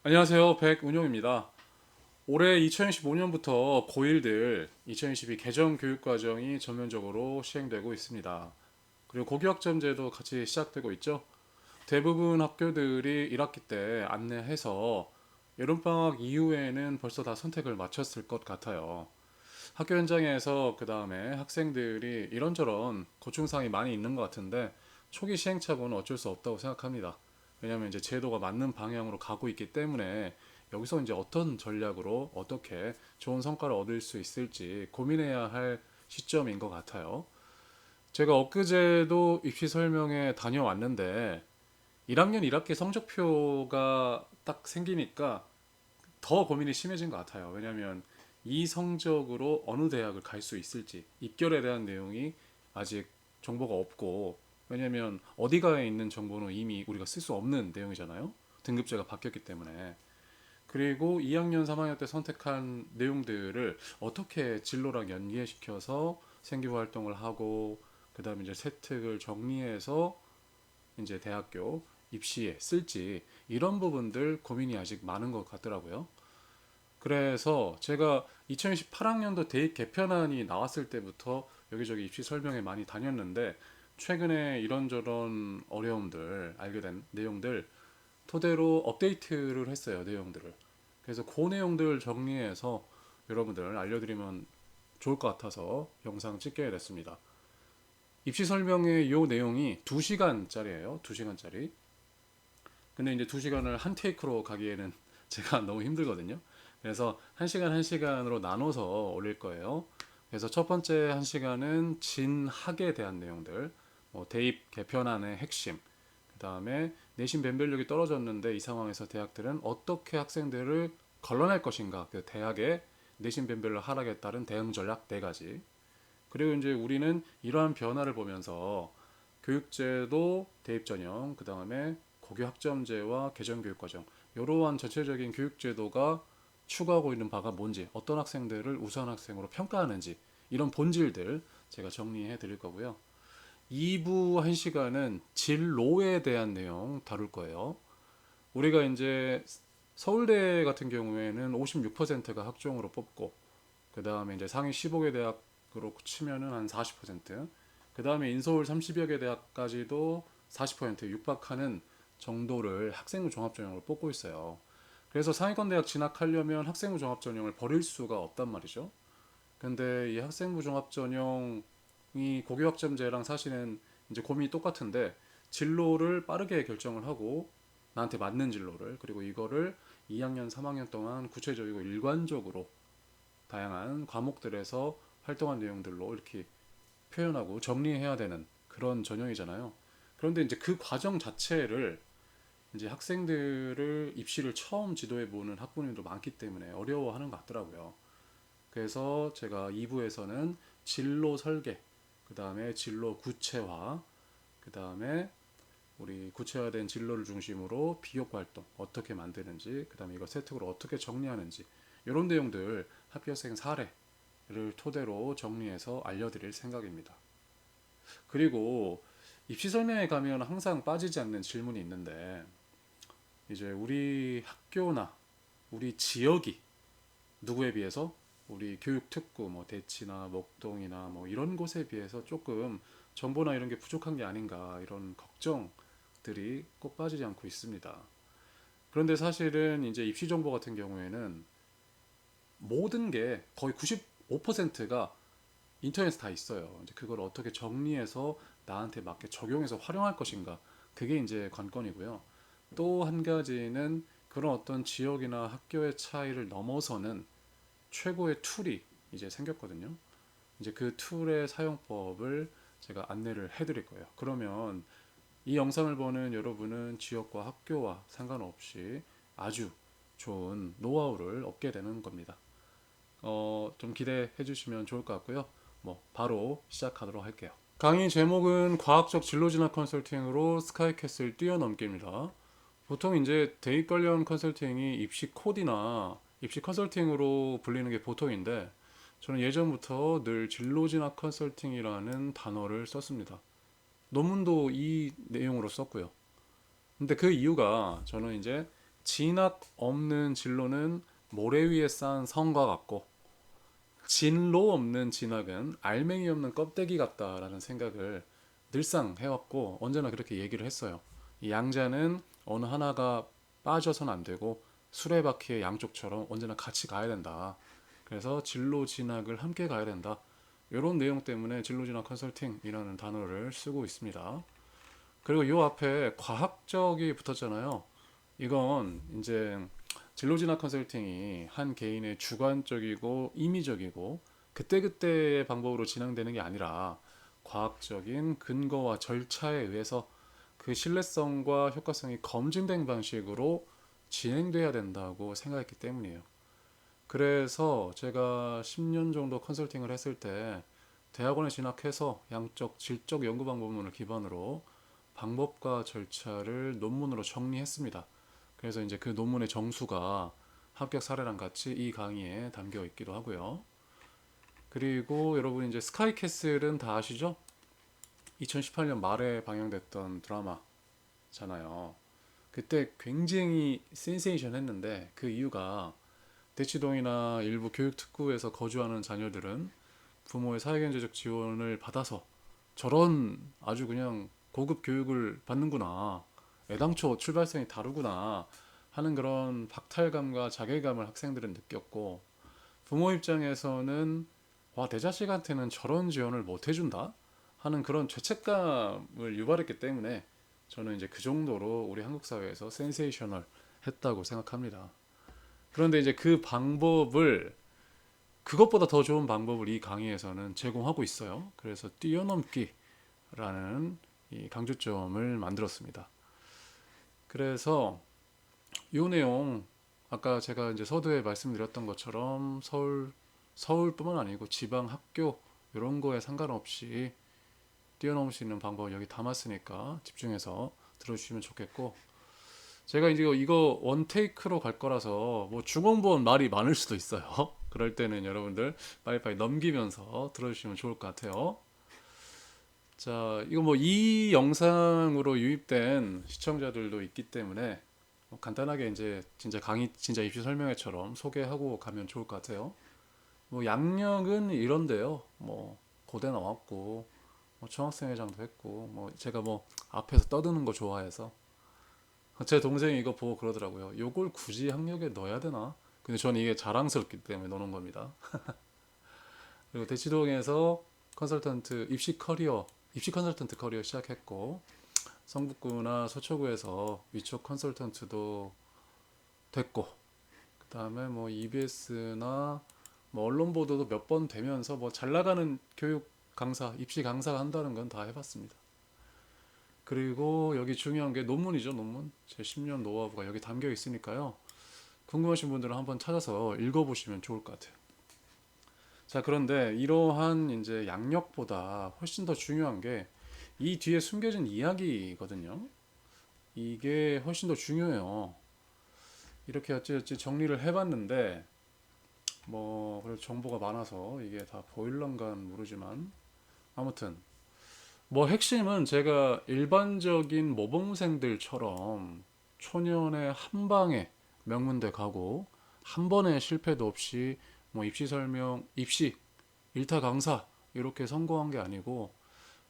안녕하세요. 백운용입니다. 올해 2025년부터 고1들 2022 개정 교육과정이 전면적으로 시행되고 있습니다. 그리고 고교학점제도 같이 시작되고 있죠. 대부분 학교들이 1학기 때 안내해서 여름방학 이후에는 벌써 다 선택을 마쳤을 것 같아요. 학교 현장에서 그 다음에 학생들이 이런저런 고충상이 많이 있는 것 같은데 초기 시행착오는 어쩔 수 없다고 생각합니다. 왜냐하면 이제 제도가 맞는 방향으로 가고 있기 때문에 여기서 이제 어떤 전략으로 어떻게 좋은 성과를 얻을 수 있을지 고민해야 할 시점인 것 같아요. 제가 엊그제도 입시 설명회 다녀왔는데 1학년 1학기 성적표가 딱 생기니까 더 고민이 심해진 것 같아요. 왜냐하면 이 성적으로 어느 대학을 갈 수 있을지 입결에 대한 내용이 아직 정보가 없고, 왜냐하면 어디가에 있는 정보는 이미 우리가 쓸 수 없는 내용이잖아요. 등급제가 바뀌었기 때문에. 그리고 2학년, 3학년 때 선택한 내용들을 어떻게 진로랑 연계시켜서 생기부 활동을 하고, 그 다음에 이제 세특을 정리해서 이제 대학교 입시에 쓸지, 이런 부분들 고민이 아직 많은 것 같더라고요. 그래서 제가 2018학년도 대입 개편안이 나왔을 때부터 여기저기 입시 설명회 많이 다녔는데, 최근에 이런저런 어려움들, 알게 된 내용들 토대로 업데이트를 했어요, 내용들을. 그래서 그 내용들 정리해서 여러분들 알려드리면 좋을 것 같아서 영상 찍게 됐습니다. 입시 설명회 이 내용이 2시간짜리예요. 2시간짜리. 근데 이제 2시간을 한 테이크로 가기에는 제가 너무 힘들거든요. 그래서 1시간 1시간으로 나눠서 올릴 거예요. 그래서 첫 번째 1시간은 진학에 대한 내용들, 뭐 대입 개편안의 핵심, 그 다음에 내신 변별력이 떨어졌는데 이 상황에서 대학들은 어떻게 학생들을 걸러낼 것인가, 그 대학의 내신 변별력 하락에 따른 대응 전략 4가지. 그리고 이제 우리는 이러한 변화를 보면서 교육제도 대입 전형, 그 다음에 고교 학점제와 개정 교육과정, 이러한 전체적인 교육제도가 추구하고 있는 바가 뭔지, 어떤 학생들을 우수한 학생으로 평가하는지, 이런 본질들 제가 정리해 드릴 거고요. 2부 1시간은 진로에 대한 내용 다룰 거예요. 우리가 이제 서울대 같은 경우에는 56%가 학종으로 뽑고, 그 다음에 이제 상위 15개 대학으로 치면은 한 40%, 그 다음에 인서울 30여 개 대학까지도 40% 육박하는 정도를 학생부 종합전형으로 뽑고 있어요. 그래서 상위권 대학 진학하려면 학생부 종합전형을 버릴 수가 없단 말이죠. 근데 이 학생부 종합전형이 고교학점제랑 사실은 이제 고민이 똑같은데, 진로를 빠르게 결정을 하고 나한테 맞는 진로를, 그리고 이거를 2학년, 3학년 동안 구체적이고 일관적으로 다양한 과목들에서 활동한 내용들로 이렇게 표현하고 정리해야 되는 그런 전형이잖아요. 그런데 이제 그 과정 자체를 이제 학생들을 입시를 처음 지도해 보는 학부모님도 많기 때문에 어려워하는 것 같더라고요. 그래서 제가 2부에서는 진로 설계, 그 다음에 진로 구체화, 그 다음에 우리 구체화된 진로를 중심으로 비교과 활동 어떻게 만드는지, 그 다음에 이거 세특으로 어떻게 정리하는지, 이런 내용들 학교생 사례를 토대로 정리해서 알려드릴 생각입니다. 그리고 입시 설명회 가면 항상 빠지지 않는 질문이 있는데, 이제 우리 학교나 우리 지역이 누구에 비해서, 우리 교육특구 뭐 대치나 목동이나 뭐 이런 곳에 비해서 조금 정보나 이런 게 부족한 게 아닌가, 이런 걱정들이 꼭 빠지지 않고 있습니다. 그런데 사실은 이제 입시 정보 같은 경우에는 모든 게 거의 95%가 인터넷에 다 있어요. 이제 그걸 어떻게 정리해서 나한테 맞게 적용해서 활용할 것인가, 그게 이제 관건이고요. 또 한 가지는 그런 어떤 지역이나 학교의 차이를 넘어서는 최고의 툴이 이제 생겼거든요. 이제 그 툴의 사용법을 제가 안내를 해드릴 거예요. 그러면 이 영상을 보는 여러분은 지역과 학교와 상관없이 아주 좋은 노하우를 얻게 되는 겁니다. 좀 기대해 주시면 좋을 것 같고요. 뭐 바로 시작하도록 할게요. 강의 제목은 과학적 진로 진학 컨설팅으로 스카이캐슬 뛰어넘기입니다. 보통 이제 대입 관련 컨설팅이 입시 코디나 입시 컨설팅으로 불리는 게 보통인데, 저는 예전부터 늘 진로 진학 컨설팅이라는 단어를 썼습니다. 논문도 이 내용으로 썼고요. 근데 그 이유가, 저는 이제 진학 없는 진로는 모래 위에 쌓은 성과 같고 진로 없는 진학은 알맹이 없는 껍데기 같다라는 생각을 늘상 해왔고 언제나 그렇게 얘기를 했어요. 이 양자는 어느 하나가 빠져선 안 되고 수레바퀴의 양쪽처럼 언제나 같이 가야 된다. 그래서 진로 진학을 함께 가야 된다. 이런 내용 때문에 진로 진학 컨설팅이라는 단어를 쓰고 있습니다. 그리고 요 앞에 과학적이 붙었잖아요. 이건 이제 진로진학 컨설팅이 한 개인의 주관적이고 임의적이고 그때그때의 방법으로 진행되는 게 아니라 과학적인 근거와 절차에 의해서 그 신뢰성과 효과성이 검증된 방식으로 진행돼야 된다고 생각했기 때문이에요. 그래서 제가 10년 정도 컨설팅을 했을 때 대학원에 진학해서 양적 질적 연구 방법론을 기반으로 방법과 절차를 논문으로 정리했습니다. 그래서 이제 그 논문의 정수가 합격 사례랑 같이 이 강의에 담겨 있기도 하고요. 그리고 여러분 이제 스카이캐슬은 다 아시죠? 2018년 말에 방영됐던 드라마잖아요. 그때 굉장히 센세이션 했는데 그 이유가 대치동이나 일부 교육특구에서 거주하는 자녀들은 부모의 사회경제적 지원을 받아서 저런 아주 그냥 고급 교육을 받는구나. 애당초 출발선이 다르구나 하는 그런 박탈감과 자괴감을 학생들은 느꼈고 부모 입장에서는 와, 내 자식한테는 저런 지원을 못 해준다 하는 그런 죄책감을 유발했기 때문에 저는 이제 그 정도로 우리 한국 사회에서 센세이셔널 했다고 생각합니다. 그런데 이제 그 방법을 그것보다 더 좋은 방법을 이 강의에서는 제공하고 있어요. 그래서 뛰어넘기라는 이 강조점을 만들었습니다. 그래서 이 내용 아까 제가 이제 서두에 말씀드렸던 것처럼 서울뿐만 아니고 지방 학교 이런 거에 상관없이 뛰어넘을 수 있는 방법을 여기 담았으니까 집중해서 들어주시면 좋겠고 제가 이제 이거 원테이크로 갈 거라서 뭐 중원부원 말이 많을 수도 있어요. 그럴 때는 여러분들 빨리빨리 넘기면서 들어주시면 좋을 것 같아요. 자, 이거 뭐 이 영상으로 유입된 시청자들도 있기 때문에 뭐 간단하게 이제 진짜 강의 진짜 입시 설명회처럼 소개하고 가면 좋을 것 같아요. 뭐 양력은 이런데요. 뭐 고대 나왔고 뭐 중학생회장도 했고 뭐 제가 뭐 앞에서 떠드는 거 좋아해서 제 동생이 이거 보고 그러더라고요. 요걸 굳이 학력에 넣어야 되나? 근데 저는 이게 자랑스럽기 때문에 넣는 겁니다. 그리고 대치동에서 컨설턴트 입시 컨설턴트 커리어 시작했고 성북구나 서초구에서 위촉 컨설턴트도 됐고 그다음에 뭐 EBS나 뭐 언론 보도도 몇 번 되면서 뭐 잘 나가는 교육 강사, 입시 강사 한다는 건 다 해봤습니다. 그리고 여기 중요한 게 논문이죠, 논문. 제 10년 노하우가 여기 담겨 있으니까요. 궁금하신 분들은 한번 찾아서 읽어보시면 좋을 것 같아요. 자, 그런데 이러한 이제 양력보다 훨씬 더 중요한 게 이 뒤에 숨겨진 이야기거든요. 이게 훨씬 더 중요해요. 이렇게 어찌어찌 정리를 해봤는데 뭐 그래도 정보가 많아서 이게 다 보일런간 모르지만 아무튼 뭐 핵심은 제가 일반적인 모범생들처럼 초년에 한 방에 명문대 가고 한 번의 실패도 없이 뭐 입시 설명, 입시, 일타 강사 이렇게 성공한 게 아니고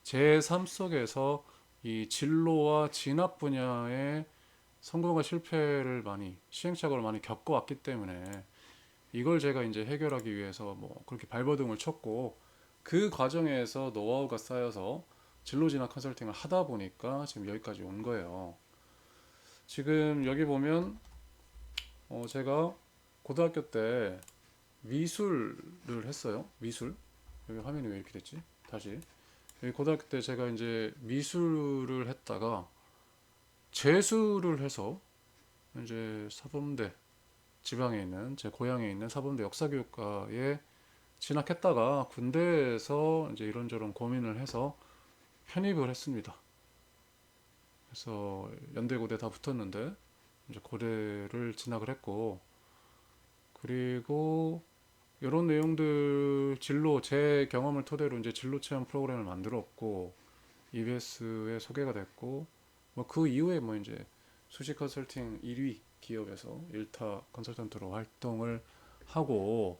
제 삶 속에서 이 진로와 진학 분야에 성공과 실패를 많이 시행착오를 많이 겪어왔기 때문에 이걸 제가 이제 해결하기 위해서 뭐 그렇게 발버둥을 쳤고 그 과정에서 노하우가 쌓여서 진로 진학 컨설팅을 하다 보니까 지금 여기까지 온 거예요. 지금 여기 보면 제가 고등학교 때 미술을 했어요. 미술. 여기 화면이 왜 이렇게 됐지? 다시. 여기 고등학교 때 제가 이제 미술을 했다가 재수를 해서 이제 사범대 지방에 있는 제 고향에 있는 사범대 역사교육과에 진학했다가 군대에서 이제 이런저런 고민을 해서 편입을 했습니다. 그래서 연대 고대 다 붙었는데 이제 고대를 진학을 했고 그리고 이런 내용들 진로 제 경험을 토대로 이제 진로 체험 프로그램을 만들었고 EBS에 소개가 됐고 뭐 그 이후에 뭐 이제 수시 컨설팅 1위 기업에서 일타 컨설턴트로 활동을 하고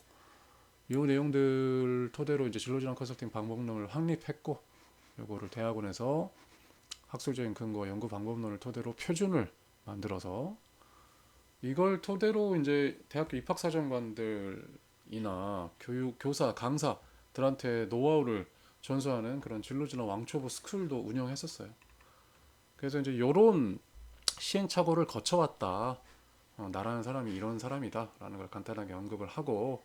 이 내용들 토대로 이제 진로진학 컨설팅 방법론을 확립했고 이거를 대학원에서 학술적인 근거, 연구 방법론을 토대로 표준을 만들어서 이걸 토대로 이제 대학교 입학사정관들이나 교사, 강사들한테 노하우를 전수하는 그런 진로진학 왕초보 스쿨도 운영했었어요. 그래서 이제 이런 시행착오를 거쳐왔다. 나라는 사람이 이런 사람이다라는 걸 간단하게 언급을 하고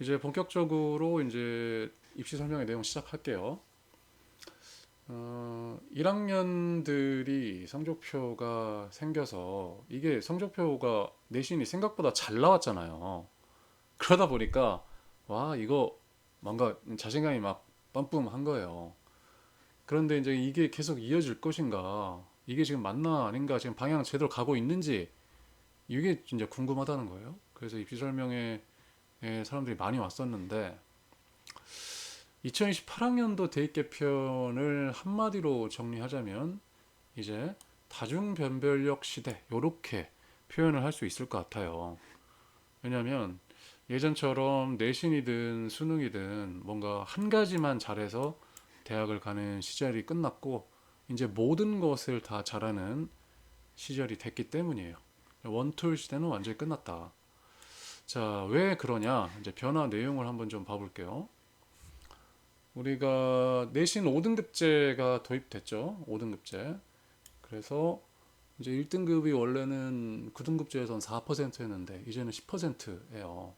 이제 본격적으로 이제 입시 설명의 내용 시작할게요. 1학년들이 성적표가 생겨서 이게 성적표가 내신이 생각보다 잘 나왔잖아요. 그러다 보니까 와 이거 뭔가 자신감이 막 뿜뿜한 거예요. 그런데 이제 이게 계속 이어질 것인가 이게 지금 맞나 아닌가 지금 방향 제대로 가고 있는지 이게 진짜 궁금하다는 거예요. 그래서 입시 설명회 사람들이 많이 왔었는데 2028학년도 대입 개편을 한마디로 정리하자면 이제 다중변별력 시대 이렇게 표현을 할 수 있을 것 같아요. 왜냐하면 예전처럼 내신이든 수능이든 뭔가 한 가지만 잘해서 대학을 가는 시절이 끝났고 이제 모든 것을 다 잘하는 시절이 됐기 때문이에요. 원툴 시대는 완전히 끝났다. 자, 왜 그러냐? 이제 변화 내용을 한번 좀 봐볼게요. 우리가 내신 5등급제가 도입됐죠. 5등급제. 그래서 이제 1등급이 원래는 9등급제에선 4%였는데 이제는 10%예요.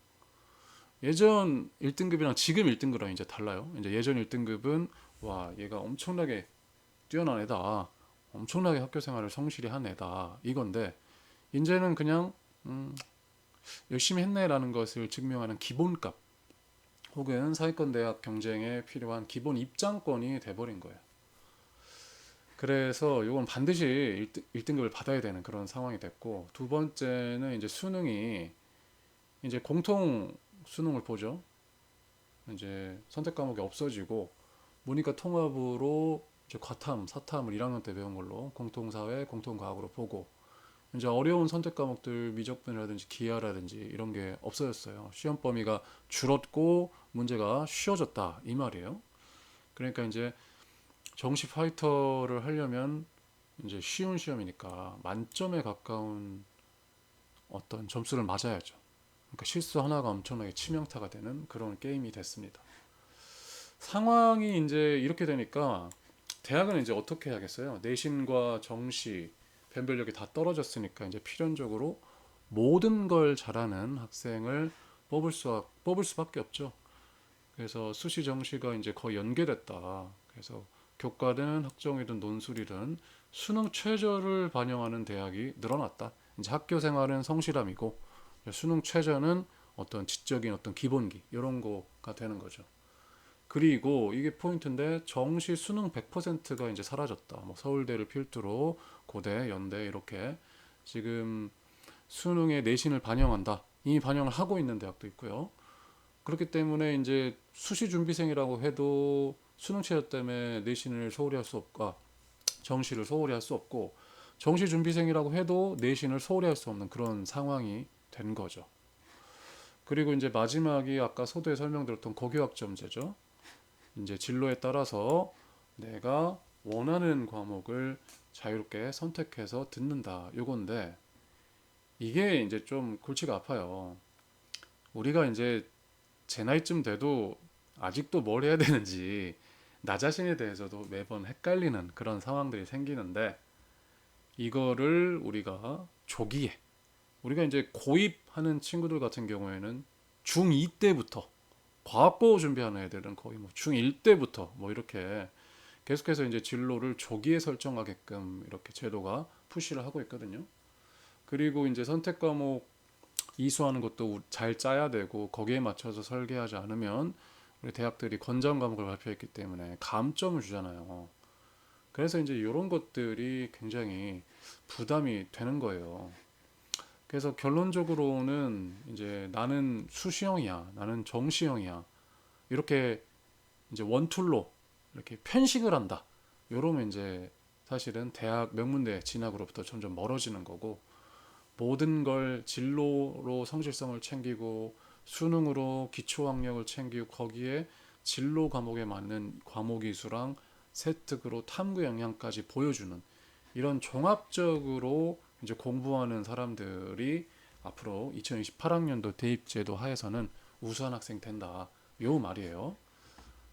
예전 1등급이랑 지금 1등급이랑 이제 달라요. 이제 예전 1등급은 와, 얘가 엄청나게 뛰어난 애다. 엄청나게 학교 생활을 성실히 한 애다. 이건데 이제는 그냥 열심히 했네라는 것을 증명하는 기본값 혹은 사회권 대학 경쟁에 필요한 기본 입장권이 돼버린 거예요. 그래서 이건 반드시 1등급을 받아야 되는 그런 상황이 됐고 두 번째는 이제 수능이 이제 공통 수능을 보죠. 이제 선택 과목이 없어지고 문이과 통합으로 이제 과탐, 사탐을 1학년 때 배운 걸로 공통사회, 공통과학으로 보고 이제 어려운 선택 과목들 미적분이라든지 기하라든지 이런 게 없어졌어요. 시험 범위가 줄었고 문제가 쉬워졌다 이 말이에요. 그러니까 이제 정시 파이터를 하려면 이제 쉬운 시험이니까 만점에 가까운 어떤 점수를 맞아야죠. 그러니까 실수 하나가 엄청나게 치명타가 되는 그런 게임이 됐습니다. 상황이 이제 이렇게 되니까 대학은 이제 어떻게 하겠어요? 내신과 정시, 변별력이 다 떨어졌으니까 이제 필연적으로 모든 걸 잘하는 학생을 뽑을 수밖에 없죠. 그래서 수시 정시가 이제 거의 연계됐다. 그래서 교과든 학종이든 논술이든 수능 최저를 반영하는 대학이 늘어났다. 이제 학교 생활은 성실함이고 수능 최저는 어떤 지적인 어떤 기본기 이런 거가 되는 거죠. 그리고 이게 포인트인데 정시 수능 100%가 이제 사라졌다. 뭐 서울대를 필두로 고대, 연대 이렇게 지금 수능의 내신을 반영한다. 이미 반영을 하고 있는 대학도 있고요. 그렇기 때문에 이제 수시 준비생이라고 해도 수능 최저 때문에 내신을 소홀히 할 수 없고 정시를 소홀히 할 수 없고 정시 준비생이라고 해도 내신을 소홀히 할 수 없는 그런 상황이 된 거죠. 그리고 이제 마지막이 아까 서두에 설명드렸던 고교학점제죠. 이제 진로에 따라서 내가 원하는 과목을 자유롭게 선택해서 듣는다. 요건데 이게 이제 좀 골치가 아파요. 우리가 이제 제 나이쯤 돼도 아직도 뭘 해야 되는지 나 자신에 대해서도 매번 헷갈리는 그런 상황들이 생기는데 이거를 우리가 조기에 우리가 이제 고입하는 친구들 같은 경우에는 중2 때부터 과학고 준비하는 애들은 거의 뭐 중1 때부터 뭐 이렇게 계속해서 이제 진로를 조기에 설정하게끔 이렇게 제도가 푸시를 하고 있거든요. 그리고 이제 선택 과목 이수하는 것도 잘 짜야 되고 거기에 맞춰서 설계하지 않으면 우리 대학들이 권장 과목을 발표했기 때문에 감점을 주잖아요. 그래서 이제 이런 것들이 굉장히 부담이 되는 거예요. 그래서 결론적으로는 이제 나는 수시형이야, 나는 정시형이야 이렇게 이제 원툴로 이렇게 편식을 한다. 이러면 이제 사실은 대학 명문대 진학으로부터 점점 멀어지는 거고 모든 걸 진로로 성실성을 챙기고 수능으로 기초학력을 챙기고 거기에 진로 과목에 맞는 과목 이수랑 세특으로 탐구 역량까지 보여주는 이런 종합적으로 이제 공부하는 사람들이 앞으로 2028학년도 대입제도 하에서는 우수한 학생 된다. 요 말이에요.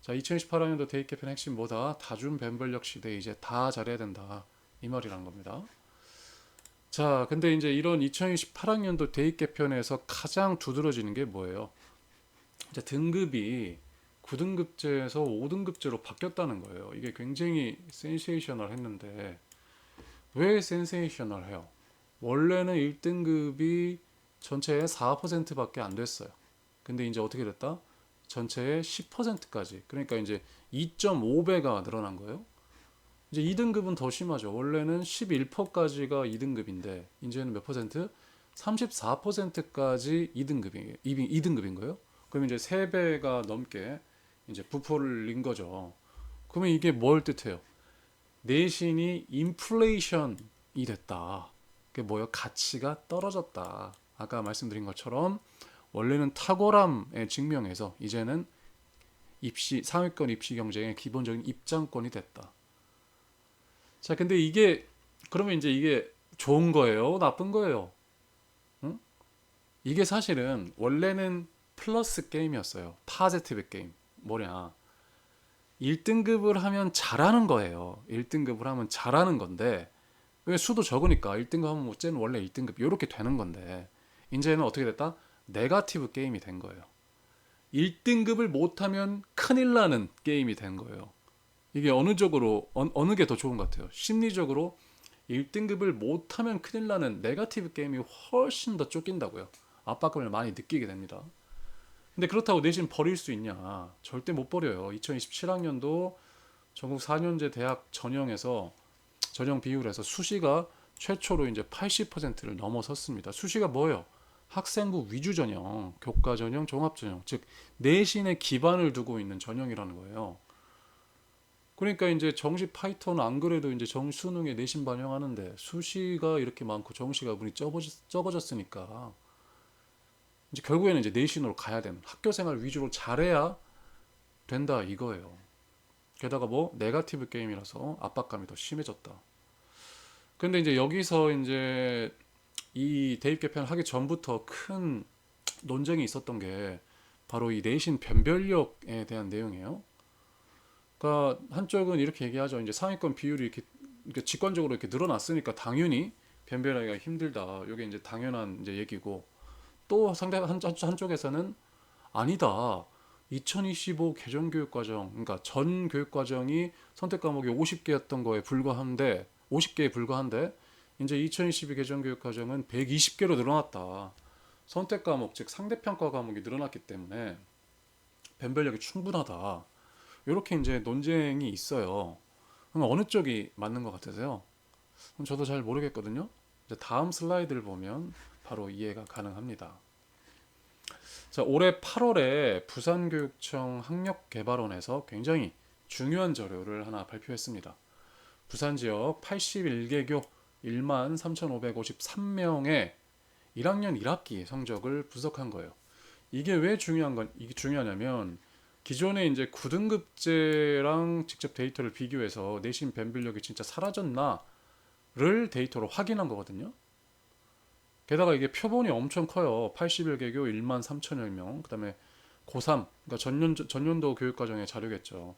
자, 2028학년도 대입 개편 핵심 뭐다? 다중 변별력 시대에 이제 다 잘해야 된다. 이 말이란 겁니다. 자, 근데 이제 이런 2028학년도 대입 개편에서 가장 두드러지는 게 뭐예요? 이제 등급이 9등급제에서 5등급제로 바뀌었다는 거예요. 이게 굉장히 센세이셔널 했는데 왜 센세이셔널 해요? 원래는 1등급이 전체의 4%밖에 안 됐어요. 근데 이제 어떻게 됐다? 전체의 10%까지. 그러니까 이제 2.5배가 늘어난 거예요. 이제 2등급은 더 심하죠. 원래는 11%까지가 2등급인데 이제는 몇 퍼센트? 34%까지 2등급인 거예요. 그럼 이제 3배가 넘게 이제 부포를 린 거죠. 그러면 이게 뭘 뜻해요? 내신이 인플레이션이 됐다. 그게 뭐예요? 가치가 떨어졌다. 아까 말씀드린 것처럼 원래는 탁월함에 증명해서 이제는 입시 상위권 입시 경쟁의 기본적인 입장권이 됐다. 자, 근데 이게 그러면 이제 이게 좋은 거예요? 나쁜 거예요? 응? 이게 사실은 원래는 플러스 게임이었어요. 파지티브 게임. 뭐냐? 1등급을 하면 잘하는 거예요. 1등급을 하면 잘하는 건데 왜 수도 적으니까 1등급 하면 뭐 쟤는 원래 1등급 이렇게 되는 건데 이제는 어떻게 됐다? 네거티브 게임이 된 거예요. 1등급을 못하면 큰일 나는 게임이 된 거예요. 이게 어느 쪽으로 어느 게 더 좋은 것 같아요. 심리적으로 1등급을 못하면 큰일 나는 네거티브 게임이 훨씬 더 쫓긴다고요. 압박감을 많이 느끼게 됩니다. 근데 그렇다고 내신 버릴 수 있냐? 절대 못 버려요. 2027학년도 전국 4년제 대학 전형 비율에서 수시가 최초로 이제 80%를 넘어섰습니다. 수시가 뭐예요? 학생부 위주 전형, 교과 전형, 종합 전형, 즉 내신에 기반을 두고 있는 전형이라는 거예요. 그러니까 이제 정시 파이썬 안 그래도 이제 수능에 내신 반영하는데 수시가 이렇게 많고 정시가 문이 적어졌으니까 이제 결국에는 이제 내신으로 가야 되는 학교 생활 위주로 잘해야 된다 이거예요. 게다가 뭐 네거티브 게임이라서 압박감이 더 심해졌다. 근데 이제 여기서 이제 이 대입 개편 하기 전부터 큰 논쟁이 있었던 게 바로 이 내신 변별력에 대한 내용이에요. 그러니까 한쪽은 이렇게 얘기하죠. 이제 상위권 비율이 이렇게 직관적으로 이렇게 늘어났으니까 당연히 변별하기가 힘들다. 이게 이제 당연한 이제 얘기고 또 한쪽에서는 아니다. 2025 개정교육과정, 그러니까 전 교육과정이 선택 과목이 50개였던 거에 불과한데 50개에 불과한데 이제 2022 개정교육과정은 120개로 늘어났다. 선택 과목 즉 상대평가 과목이 늘어났기 때문에 변별력이 충분하다. 이렇게 이제 논쟁이 있어요. 그럼 어느 쪽이 맞는 것 같으세요? 저도 잘 모르겠거든요. 이제 다음 슬라이드를 보면 바로 이해가 가능합니다. 자, 올해 8월에 부산교육청 학력개발원에서 굉장히 중요한 자료를 하나 발표했습니다. 부산 지역 81개교 1만 3,553명의 1학년 1학기 성적을 분석한 거예요. 이게 왜 이게 중요하냐면 기존에 이제 9등급제랑 직접 데이터를 비교해서 내신 변별력이 진짜 사라졌나를 데이터로 확인한 거거든요. 게다가 이게 표본이 엄청 커요. 81개교 1만 3천여 명. 그다음에 고3, 그러니까 전년도 교육과정의 자료겠죠.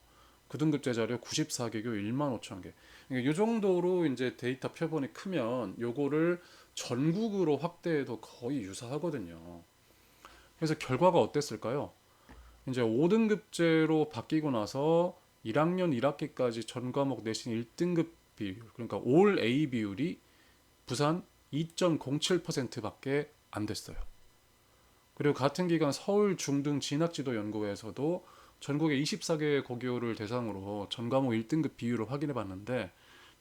9등급제 자료 94개교 1만 5천 개. 그러니까 이 정도로 이제 데이터 표본이 크면 요거를 전국으로 확대해도 거의 유사하거든요. 그래서 결과가 어땠을까요? 이제 5등급제로 바뀌고 나서 1학년 1학기까지 전 과목 내신 1등급 비율, 그러니까 올 A 비율이 부산 2.07%밖에 안 됐어요. 그리고 같은 기간 서울 중등 진학지도연구회에서도 전국의 24개 고교를 대상으로 전 과목 1등급 비율을 확인해 봤는데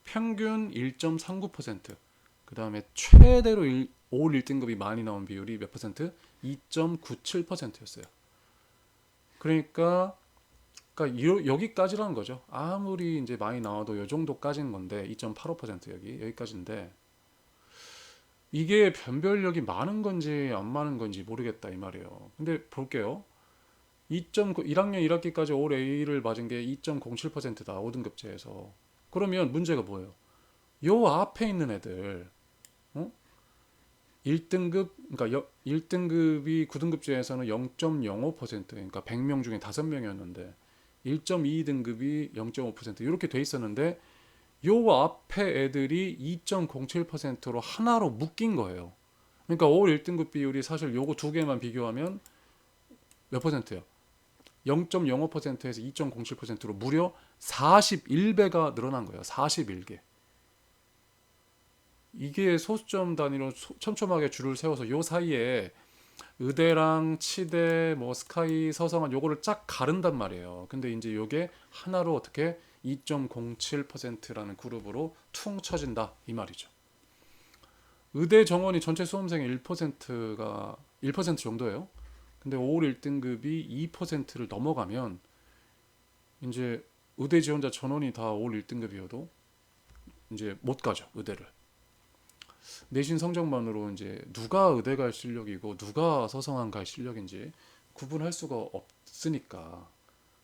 평균 1.39%, 그 다음에 최대로 올 1등급이 많이 나온 비율이 몇 퍼센트? 2.97%였어요. 그러니까 여기까지라는 거죠. 아무리 이제 많이 나와도 이 정도까지인 건데 2.85% 여기까지인데 이게 변별력이 많은 건지 안 많은 건지 모르겠다 이 말이에요. 근데 볼게요. 2.9 1학년 1학기까지 올 A를 맞은 게 2.07%다. 5등급제에서. 그러면 문제가 뭐예요? 요 앞에 있는 애들, 어? 1등급, 그러니까 1등급이 9등급제에서는 0.05%, 그러니까 100명 중에 5명이었는데 1.2등급이 0.5% 이렇게 돼 있었는데 요 앞에 애들이 2.07%로 하나로 묶인 거예요. 그러니까 올 1등급 비율이 사실 요거 두 개만 비교하면 몇 퍼센트예요? 0.05%에서 2.07%로 무려 41배가 늘어난 거예요. 41개. 이게 소수점 단위로 촘촘하게 줄을 세워서 요 사이에 의대랑 치대, 뭐 스카이, 서성한 요거를 쫙 가른단 말이에요. 근데 이제 요게 하나로 어떻게 2.07%라는 그룹으로 퉁 쳐진다 이 말이죠. 의대 정원이 전체 수험생의 1%가 1% 정도예요. 근데 올 1등급이 2%를 넘어가면 이제 의대 지원자 전원이 다 올 1등급이어도 이제 못 가죠 의대를. 내신 성적만으로 이제 누가 의대 갈 실력이고 누가 서성한 갈 실력인지 구분할 수가 없으니까.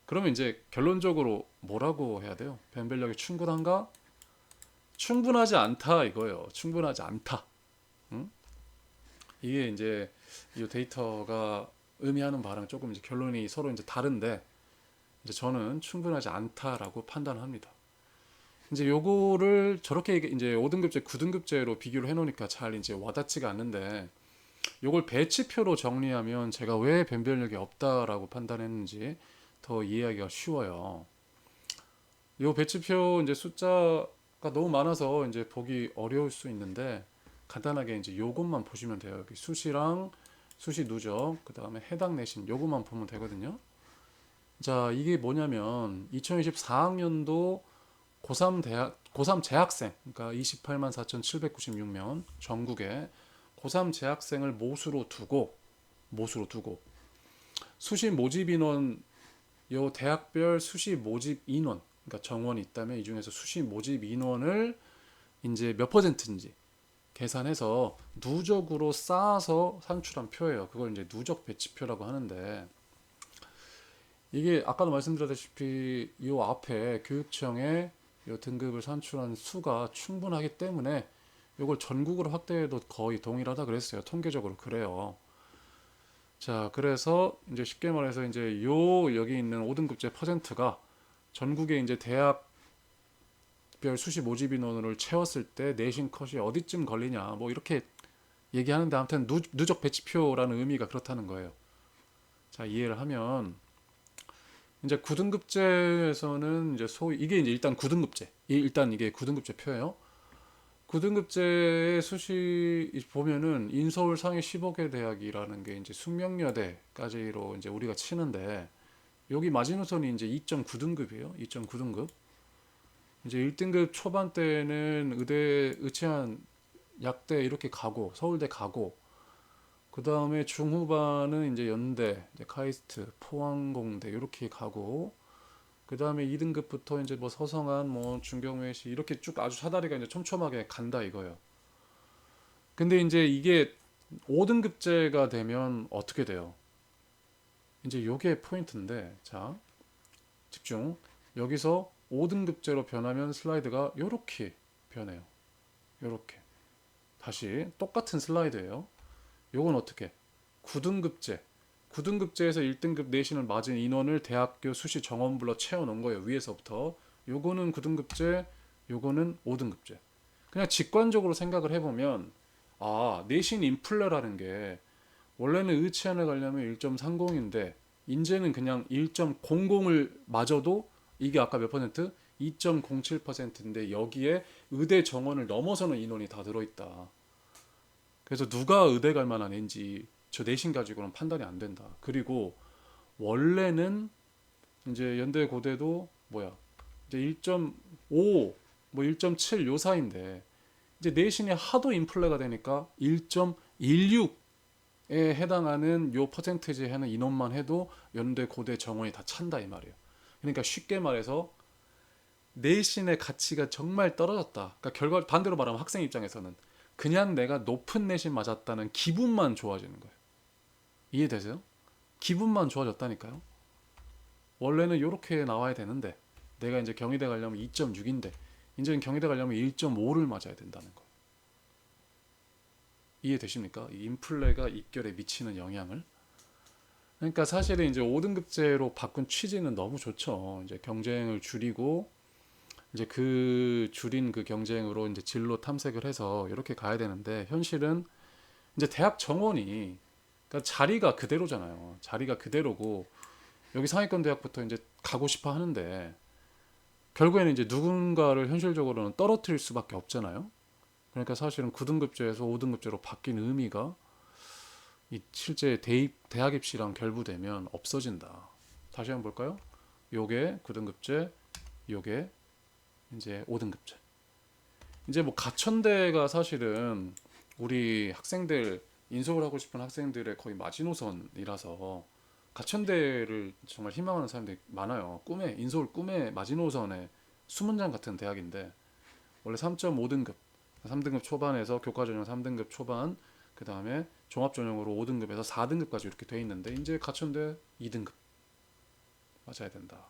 그러면 이제 결론적으로 뭐라고 해야 돼요? 변별력이 충분한가? 충분하지 않다 이거예요. 충분하지 않다. 응? 이게 이제 이 데이터가 의미하는 바랑 조금 이제 결론이 서로 이제 다른데 이제 저는 충분하지 않다라고 판단합니다. 이제 요거를 저렇게 이제 5등급제, 9등급제로 비교를 해놓으니까 잘 이제 와닿지가 않는데 요걸 배치표로 정리하면 제가 왜 변별력이 없다라고 판단했는지 더 이해하기가 쉬워요. 요 배치표 이제 숫자가 너무 많아서 이제 보기 어려울 수 있는데 간단하게 이제 요것만 보시면 돼요. 여기 수시랑 수시 누적, 그 다음에 해당 내신 요것만 보면 되거든요. 자, 이게 뭐냐면 2024학년도 고3 재학생, 그러니까 28만 4,796명 전국에 고3 재학생을 모수로 두고 수시 모집 인원, 요 대학별 수시 모집 인원, 그러니까 정원이 있다면 이 중에서 수시 모집 인원을 이제 몇 퍼센트인지 계산해서 누적으로 쌓아서 산출한 표예요. 그걸 이제 누적 배치표라고 하는데 이게 아까도 말씀드렸다시피 이 앞에 교육청에 이 등급을 산출한 수가 충분하기 때문에 이걸 전국으로 확대해도 거의 동일하다 그랬어요. 통계적으로 그래요. 자, 그래서 이제 쉽게 말해서 이제 요 여기 있는 5등급제 퍼센트가 전국의 이제 대학별 수시 모집 인원을 채웠을 때 내신 컷이 어디쯤 걸리냐 뭐 이렇게 얘기하는데 아무튼 누적 배치표라는 의미가 그렇다는 거예요. 자, 이해를 하면 이제 9등급제에서는 이제 소위 이게 이제 일단 9등급제. 일단 이게 9등급제 표예요. 9등급제의 수시 보면은 인서울 상위 15개 대학이라는 게 이제 숙명여대까지로 이제 우리가 치는데 여기 마지노선이 이제 2.9등급이에요. 2.9등급. 이제 1등급 초반 때는 의대, 의치한, 약대 이렇게 가고 서울대 가고 그 다음에 중후반은 이제 연대, 이제 카이스트, 포항공대 이렇게 가고 그 다음에 2등급부터 이제 뭐 서성한, 뭐 중경외시 이렇게 쭉 아주 사다리가 이제 촘촘하게 간다 이거예요. 근데 이제 이게 5등급제가 되면 어떻게 돼요? 이제 요게 포인트인데, 자 집중. 여기서 5등급제로 변하면 슬라이드가 요렇게 변해요. 요렇게 다시 똑같은 슬라이드예요. 요건 어떻게? 9등급제. 9등급제에서 1등급 내신을 맞은 인원을 대학교 수시 정원불로 채워놓은 거예요. 위에서부터. 요거는 9등급제, 요거는 5등급제. 그냥 직관적으로 생각을 해보면 아, 내신 인플레라는 게 원래는 의치안에 가려면 1.30인데 이제는 그냥 1.00을 맞아도 이게 아까 몇 퍼센트? 2.07%인데 여기에 의대 정원을 넘어서는 인원이 다 들어있다. 그래서 누가 의대 갈 만한 애인지 저 내신 가지고는 판단이 안 된다. 그리고 원래는 이제 연대 고대도 뭐야 이제 1.5 뭐 1.7 요 사이인데 이제 내신이 하도 인플레가 되니까 1.16에 해당하는 요 퍼센테이지 하는 인원만 해도 연대 고대 정원이 다 찬다 이 말이에요. 그러니까 쉽게 말해서 내신의 가치가 정말 떨어졌다. 그러니까 결과 반대로 말하면 학생 입장에서는 그냥 내가 높은 내신 맞았다는 기분만 좋아지는 거예요. 이해되세요? 기분만 좋아졌다니까요. 원래는 이렇게 나와야 되는데 내가 이제 경희대 가려면 2.6인데 이제는 경희대 가려면 1.5를 맞아야 된다는 거예요. 이해되십니까? 이 인플레가 입결에 미치는 영향을. 그러니까 사실은 이제 5등급제로 바꾼 취지는 너무 좋죠. 이제 경쟁을 줄이고 이제 그 줄인 그 경쟁으로 이제 진로 탐색을 해서 이렇게 가야 되는데 현실은 이제 대학 정원이 그러니까 자리가 그대로잖아요. 자리가 그대로고 여기 상위권 대학부터 이제 가고 싶어 하는데 결국에는 이제 누군가를 현실적으로는 떨어뜨릴 수밖에 없잖아요. 그러니까 사실은 9등급제에서 5등급제로 바뀐 의미가 이 실제 대학 입시랑 결부되면 없어진다. 다시 한번 볼까요? 요게 9등급제, 요게 이제 5등급제. 이제 뭐 가천대가 사실은 우리 학생들 인서울 하고 싶은 학생들의 거의 마지노선이라서 가천대를 정말 희망하는 사람들이 많아요. 인서울 꿈의 마지노선의 수문장 같은 대학인데 원래 3.5등급, 3등급 초반에서 교과전형 3등급 초반, 그 다음에 종합전형으로 5등급에서 4등급까지 이렇게 돼 있는데 이제 가천대 2등급 맞아야 된다.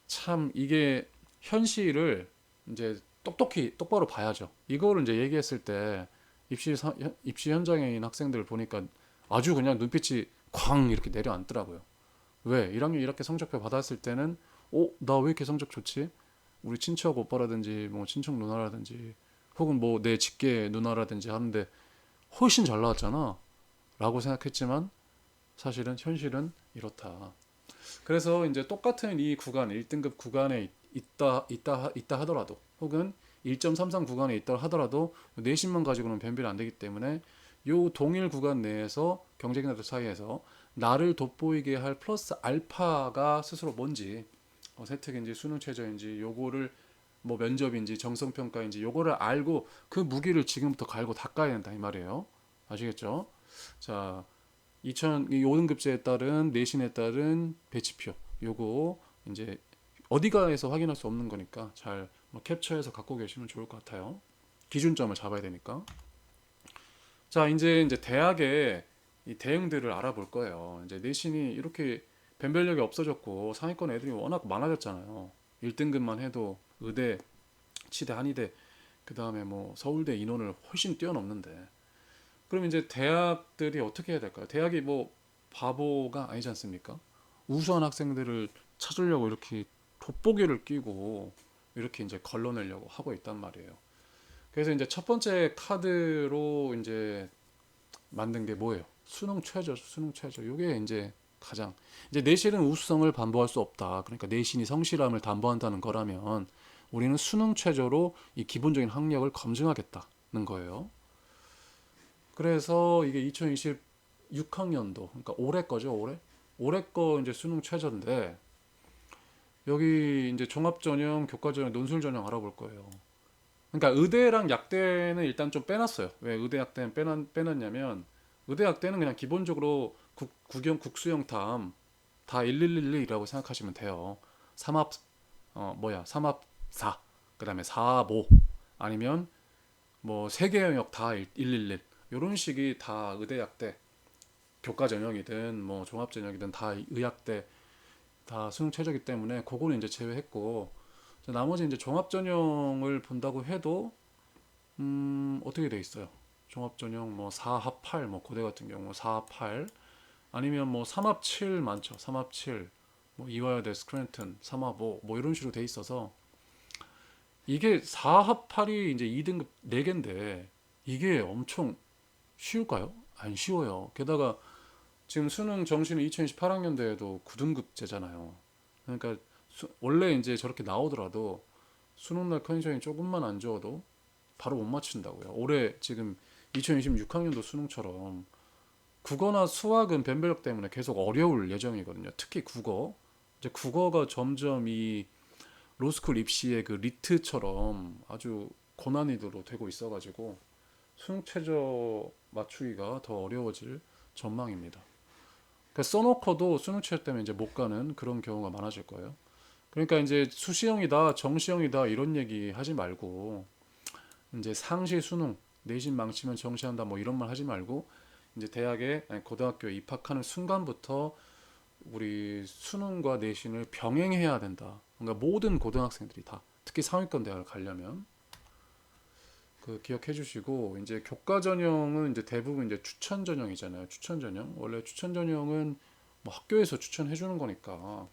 참 이게 현실을 이제 똑바로 봐야죠. 이거를 이제 얘기했을 때 입시 현장에 있는 학생들 보니까 아주 그냥 눈빛이 쾅 이렇게 내려앉더라고요. 왜? 1학년 1학기 성적표 받았을 때는 나 왜 이렇게 성적 좋지? 우리 친척 오빠라든지 뭐 친척 누나라든지 혹은 뭐 내 직계 누나라든지 하는데 훨씬 잘 나왔잖아 라고 생각했지만 사실은 현실은 이렇다. 그래서 이제 똑같은 이 구간 1등급 구간에 있다 하더라도 혹은 1.33 구간에 있다 하더라도 내신만 가지고는 변별이 안 되기 때문에 요 동일 구간 내에서 경쟁자들 사이에서 나를 돋보이게 할 플러스 알파가 스스로 뭔지 세특인지 수능 최저인지 요거를 뭐 면접인지 정성평가인지 요거를 알고 그 무기를 지금부터 갈고 닦아야 된다 이 말이에요. 아시겠죠? 자, 5등급제에 따른 내신에 따른 배치표 요거 이제 어디가에서 확인할 수 없는 거니까 잘 캡처해서 갖고 계시면 좋을 것 같아요. 기준점을 잡아야 되니까. 자, 이제 대학의 이 대응들을 알아볼 거예요. 이제 내신이 이렇게 변별력이 없어졌고 상위권 애들이 워낙 많아졌잖아요. 1등급만 해도 의대, 치대, 한의대, 그 다음에 뭐 서울대 인원을 훨씬 뛰어넘는데 그럼 이제 대학들이 어떻게 해야 될까요? 대학이 뭐 바보가 아니지 않습니까? 우수한 학생들을 찾으려고 이렇게 돋보기를 끼고 이렇게 이제 걸러내려고 하고 있단 말이에요. 그래서 이제 첫 번째 카드로 이제 만든 게 뭐예요? 수능 최저, 수능 최저. 이게 이제 가장 이제 내신은 우수성을 담보할 수 없다. 그러니까 내신이 성실함을 담보한다는 거라면 우리는 수능 최저로 이 기본적인 학력을 검증하겠다는 거예요. 그래서 이게 2026학년도, 그러니까 올해 거죠, 올해 거 이제 수능 최저인데 여기 이제 종합전형, 교과전형, 논술전형 알아볼 거예요. 그러니까 의대랑 약대는 일단 좀 빼놨어요. 왜 의대 약대는 빼놨냐면 의대 약대는 그냥 기본적으로 국수형 다 1111이라고 생각하시면 돼요. 삼합 삼합 4, 그다음에 4합 5 아니면 뭐 세개 영역 다 111 이런 식이 다 의대 약대 교과 전형이든 뭐 종합 전형이든 다 의학대 다 수능 최저이기 때문에 그거는 이제 제외했고 나머지 이제 종합 전형을 본다고 해도 어떻게 돼 있어요? 종합 전형 뭐 4합 8 뭐 고대 같은 경우 4합 8 아니면 뭐 3합 7 많죠. 3합 7 뭐 이화여대 스크랜튼 3합 5 뭐 이런 식으로 돼 있어서 이게 4합 8이 이제 2등급 4개인데 이게 엄청 쉬울까요? 안 쉬워요. 게다가 지금 수능 정시는 2028학년도에도 9등급제잖아요. 그러니까 원래 이제 저렇게 나오더라도 수능날 컨디션이 조금만 안 좋아도 바로 못 맞춘다고요. 올해 지금 2026학년도 수능처럼 국어나 수학은 변별력 때문에 계속 어려울 예정이거든요. 특히 국어. 이제 국어가 점점 이 로스쿨 입시의 그 리트처럼 아주 고난이도로 되고 있어가지고 수능 최저 맞추기가 더 어려워질 전망입니다. 그러니까 써놓고도 수능 최저 때문에 이제 못 가는 그런 경우가 많아질 거예요. 그러니까 이제 수시형이다, 정시형이다 이런 얘기 하지 말고 이제 상시 수능 내신 망치면 정시한다 뭐 이런 말 하지 말고 이제 대학에 아니 고등학교에 입학하는 순간부터 우리 수능과 내신을 병행해야 된다. 그러니까 모든 고등학생들이 다 특히 상위권 대학을 가려면 그 기억해 주시고 이제 교과 전형은 이제 대부분 이제 추천 전형이잖아요. 추천 전형. 원래 추천 전형은 뭐 학교에서 추천해 주는 거니까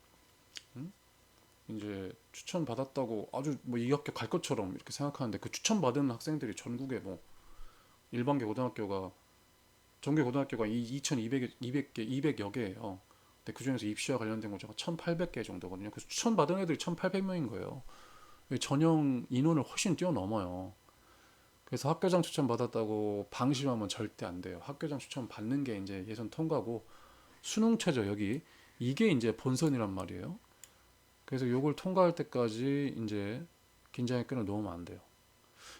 음? 이제 추천 받았다고 아주 뭐 이 학교 갈 것처럼 이렇게 생각하는데 그 추천 받은 학생들이 전국에 뭐 일반계 고등학교가 전교 고등학교가 2,200개 200여 개예요. 근데 그 중에서 입시와 관련된 곳이 1,800개 정도거든요. 그래서 추천 받은 애들이 1,800명인 거예요. 전형 인원을 훨씬 뛰어넘어요. 그래서 학교장 추천 받았다고 방심하면 절대 안 돼요. 학교장 추천 받는 게 이제 예선 통과고 수능 최저 여기 이게 이제 본선이란 말이에요. 그래서 요걸 통과할 때까지 이제 긴장의 끈을 놓으면 안 돼요.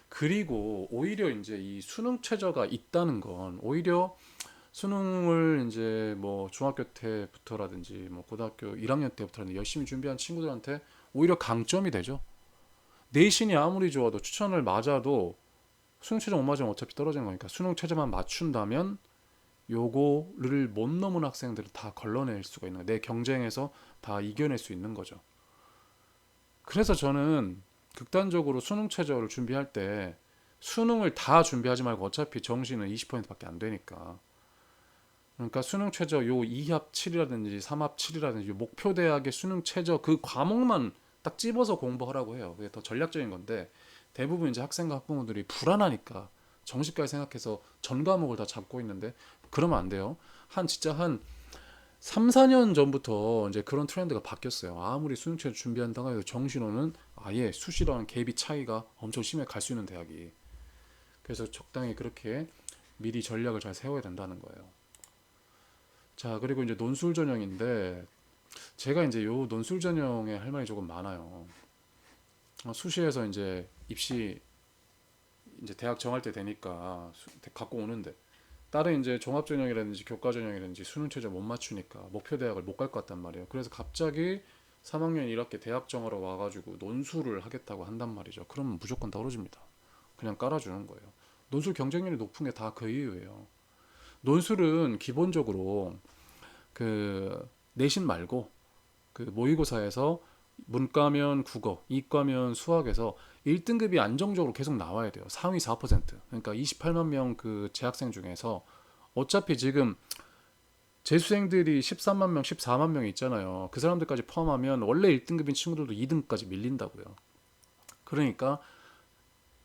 그리고 오히려 이제 이 수능 최저가 있다는 건 오히려 수능을 이제 뭐 중학교 때부터라든지 뭐 고등학교 1학년 때부터라든지 열심히 준비한 친구들한테 오히려 강점이 되죠. 내신이 아무리 좋아도 추천을 맞아도 수능 최저 못 맞으면 어차피 떨어지는 거니까 수능 최저만 맞춘다면 요거를 못 넘은 학생들은 다 걸러낼 수가 있는 거예요. 내 경쟁에서 다 이겨낼 수 있는 거죠. 그래서 저는 극단적으로 수능 최저를 준비할 때 수능을 다 준비하지 말고 어차피 정시는 20%밖에 안 되니까 그러니까 수능 최저 요 2합 7이라든지 3합 7이라든지 목표 대학의 수능 최저 그 과목만 딱 집어서 공부하라고 해요. 그게 더 전략적인 건데 대부분 이제 학생과 학부모들이 불안하니까 정시까지 생각해서 전 과목을 다 잡고 있는데 그러면 안 돼요. 진짜 한 3, 4년 전부터 이제 그런 트렌드가 바뀌었어요. 아무리 수능 최저 준비한다고 해도 정시로는 아예 수시랑 갭이 차이가 엄청 심해 갈 수 있는 대학이. 그래서 적당히 그렇게 미리 전략을 잘 세워야 된다는 거예요. 자, 그리고 이제 논술 전형인데 제가 이제 요 논술 전형에 할 말이 조금 많아요. 수시에서 이제 입시 이제 대학 정할 때 되니까 갖고 오는데 다른 이제 종합 전형이라든지 교과 전형이라든지 수능 최저 못 맞추니까 목표 대학을 못 갈 것 같단 말이에요. 그래서 갑자기 3학년 1학기 대학 정하러 와가지고 논술을 하겠다고 한단 말이죠. 그러면 무조건 떨어집니다. 그냥 깔아주는 거예요. 논술 경쟁률이 높은 게 다 그 이유예요. 논술은 기본적으로 그 내신 말고 그 모의고사에서 문과면 국어, 이과면 수학에서 1등급이 안정적으로 계속 나와야 돼요. 상위 4%. 그러니까 28만 명 그 재학생 중에서 어차피 지금 재수생들이 13만 명, 14만 명 있잖아요. 그 사람들까지 포함하면 원래 1등급인 친구들도 2등까지 밀린다고요. 그러니까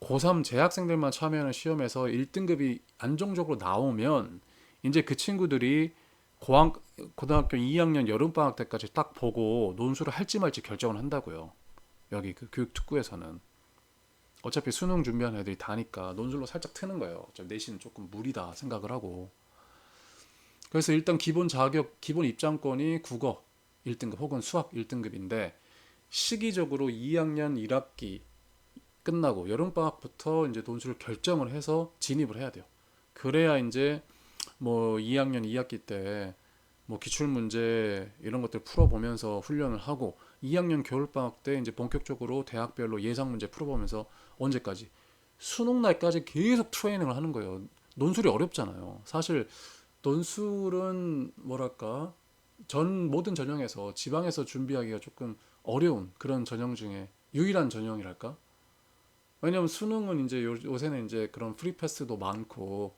고3 재학생들만 참여하는 시험에서 1등급이 안정적으로 나오면 이제 그 친구들이 고등학교 2학년 여름방학 때까지 딱 보고 논술을 할지 말지 결정을 한다고요. 여기 그 교육특구에서는. 어차피 수능 준비하는 애들이 다니까 논술로 살짝 트는 거예요. 내신은 조금 무리다 생각을 하고. 그래서 일단 기본 자격, 기본 입장권이 국어 1등급 혹은 수학 1등급인데 시기적으로 2학년 1학기 끝나고 여름방학부터 이제 논술을 결정을 해서 진입을 해야 돼요. 그래야 이제 뭐 2학년 2학기 때 뭐 기출문제 이런 것들 풀어보면서 훈련을 하고 2학년 겨울방학 때 이제 본격적으로 대학별로 예상문제 풀어보면서 언제까지? 수능 날까지 계속 트레이닝을 하는 거예요. 논술이 어렵잖아요. 사실 논술은 뭐랄까 모든 전형에서 지방에서 준비하기가 조금 어려운 그런 전형 중에 유일한 전형이랄까? 왜냐면 수능은 이제 요새는 이제 그런 프리패스도 많고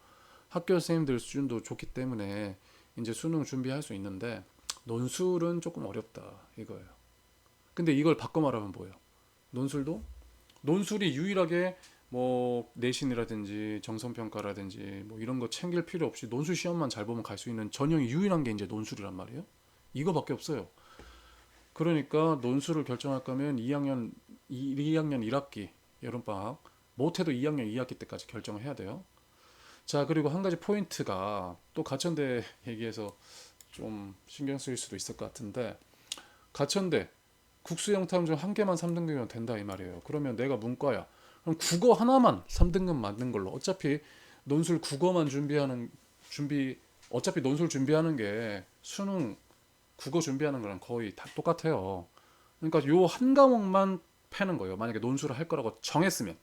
학교 선생님들 수준도 좋기 때문에 이제 수능 준비할 수 있는데 논술은 조금 어렵다 이거예요. 근데 이걸 바꿔 말하면 뭐예요? 논술이 유일하게 뭐 내신이라든지 정성평가라든지 뭐 이런 거 챙길 필요 없이 논술 시험만 잘 보면 갈 수 있는 전형이 유일한 게 이제 논술이란 말이에요. 이거밖에 없어요. 그러니까 논술을 결정할 거면 2학년 1학기 여름방학 못해도 2학년 2학기 때까지 결정을 해야 돼요. 자, 그리고 한 가지 포인트가 또 가천대 얘기해서 좀 신경 쓰일 수도 있을 것 같은데 가천대 국수형 탐중 한 개만 3등급이면 된다 이 말이에요. 그러면 내가 문과야. 그럼 국어 하나만 3등급 맞는 걸로 어차피 논술 국어만 어차피 논술 준비하는 게 수능 국어 준비하는 거랑 거의 다 똑같아요. 그러니까 요 한 과목만 패는 거예요. 만약에 논술을 할 거라고 정했으면.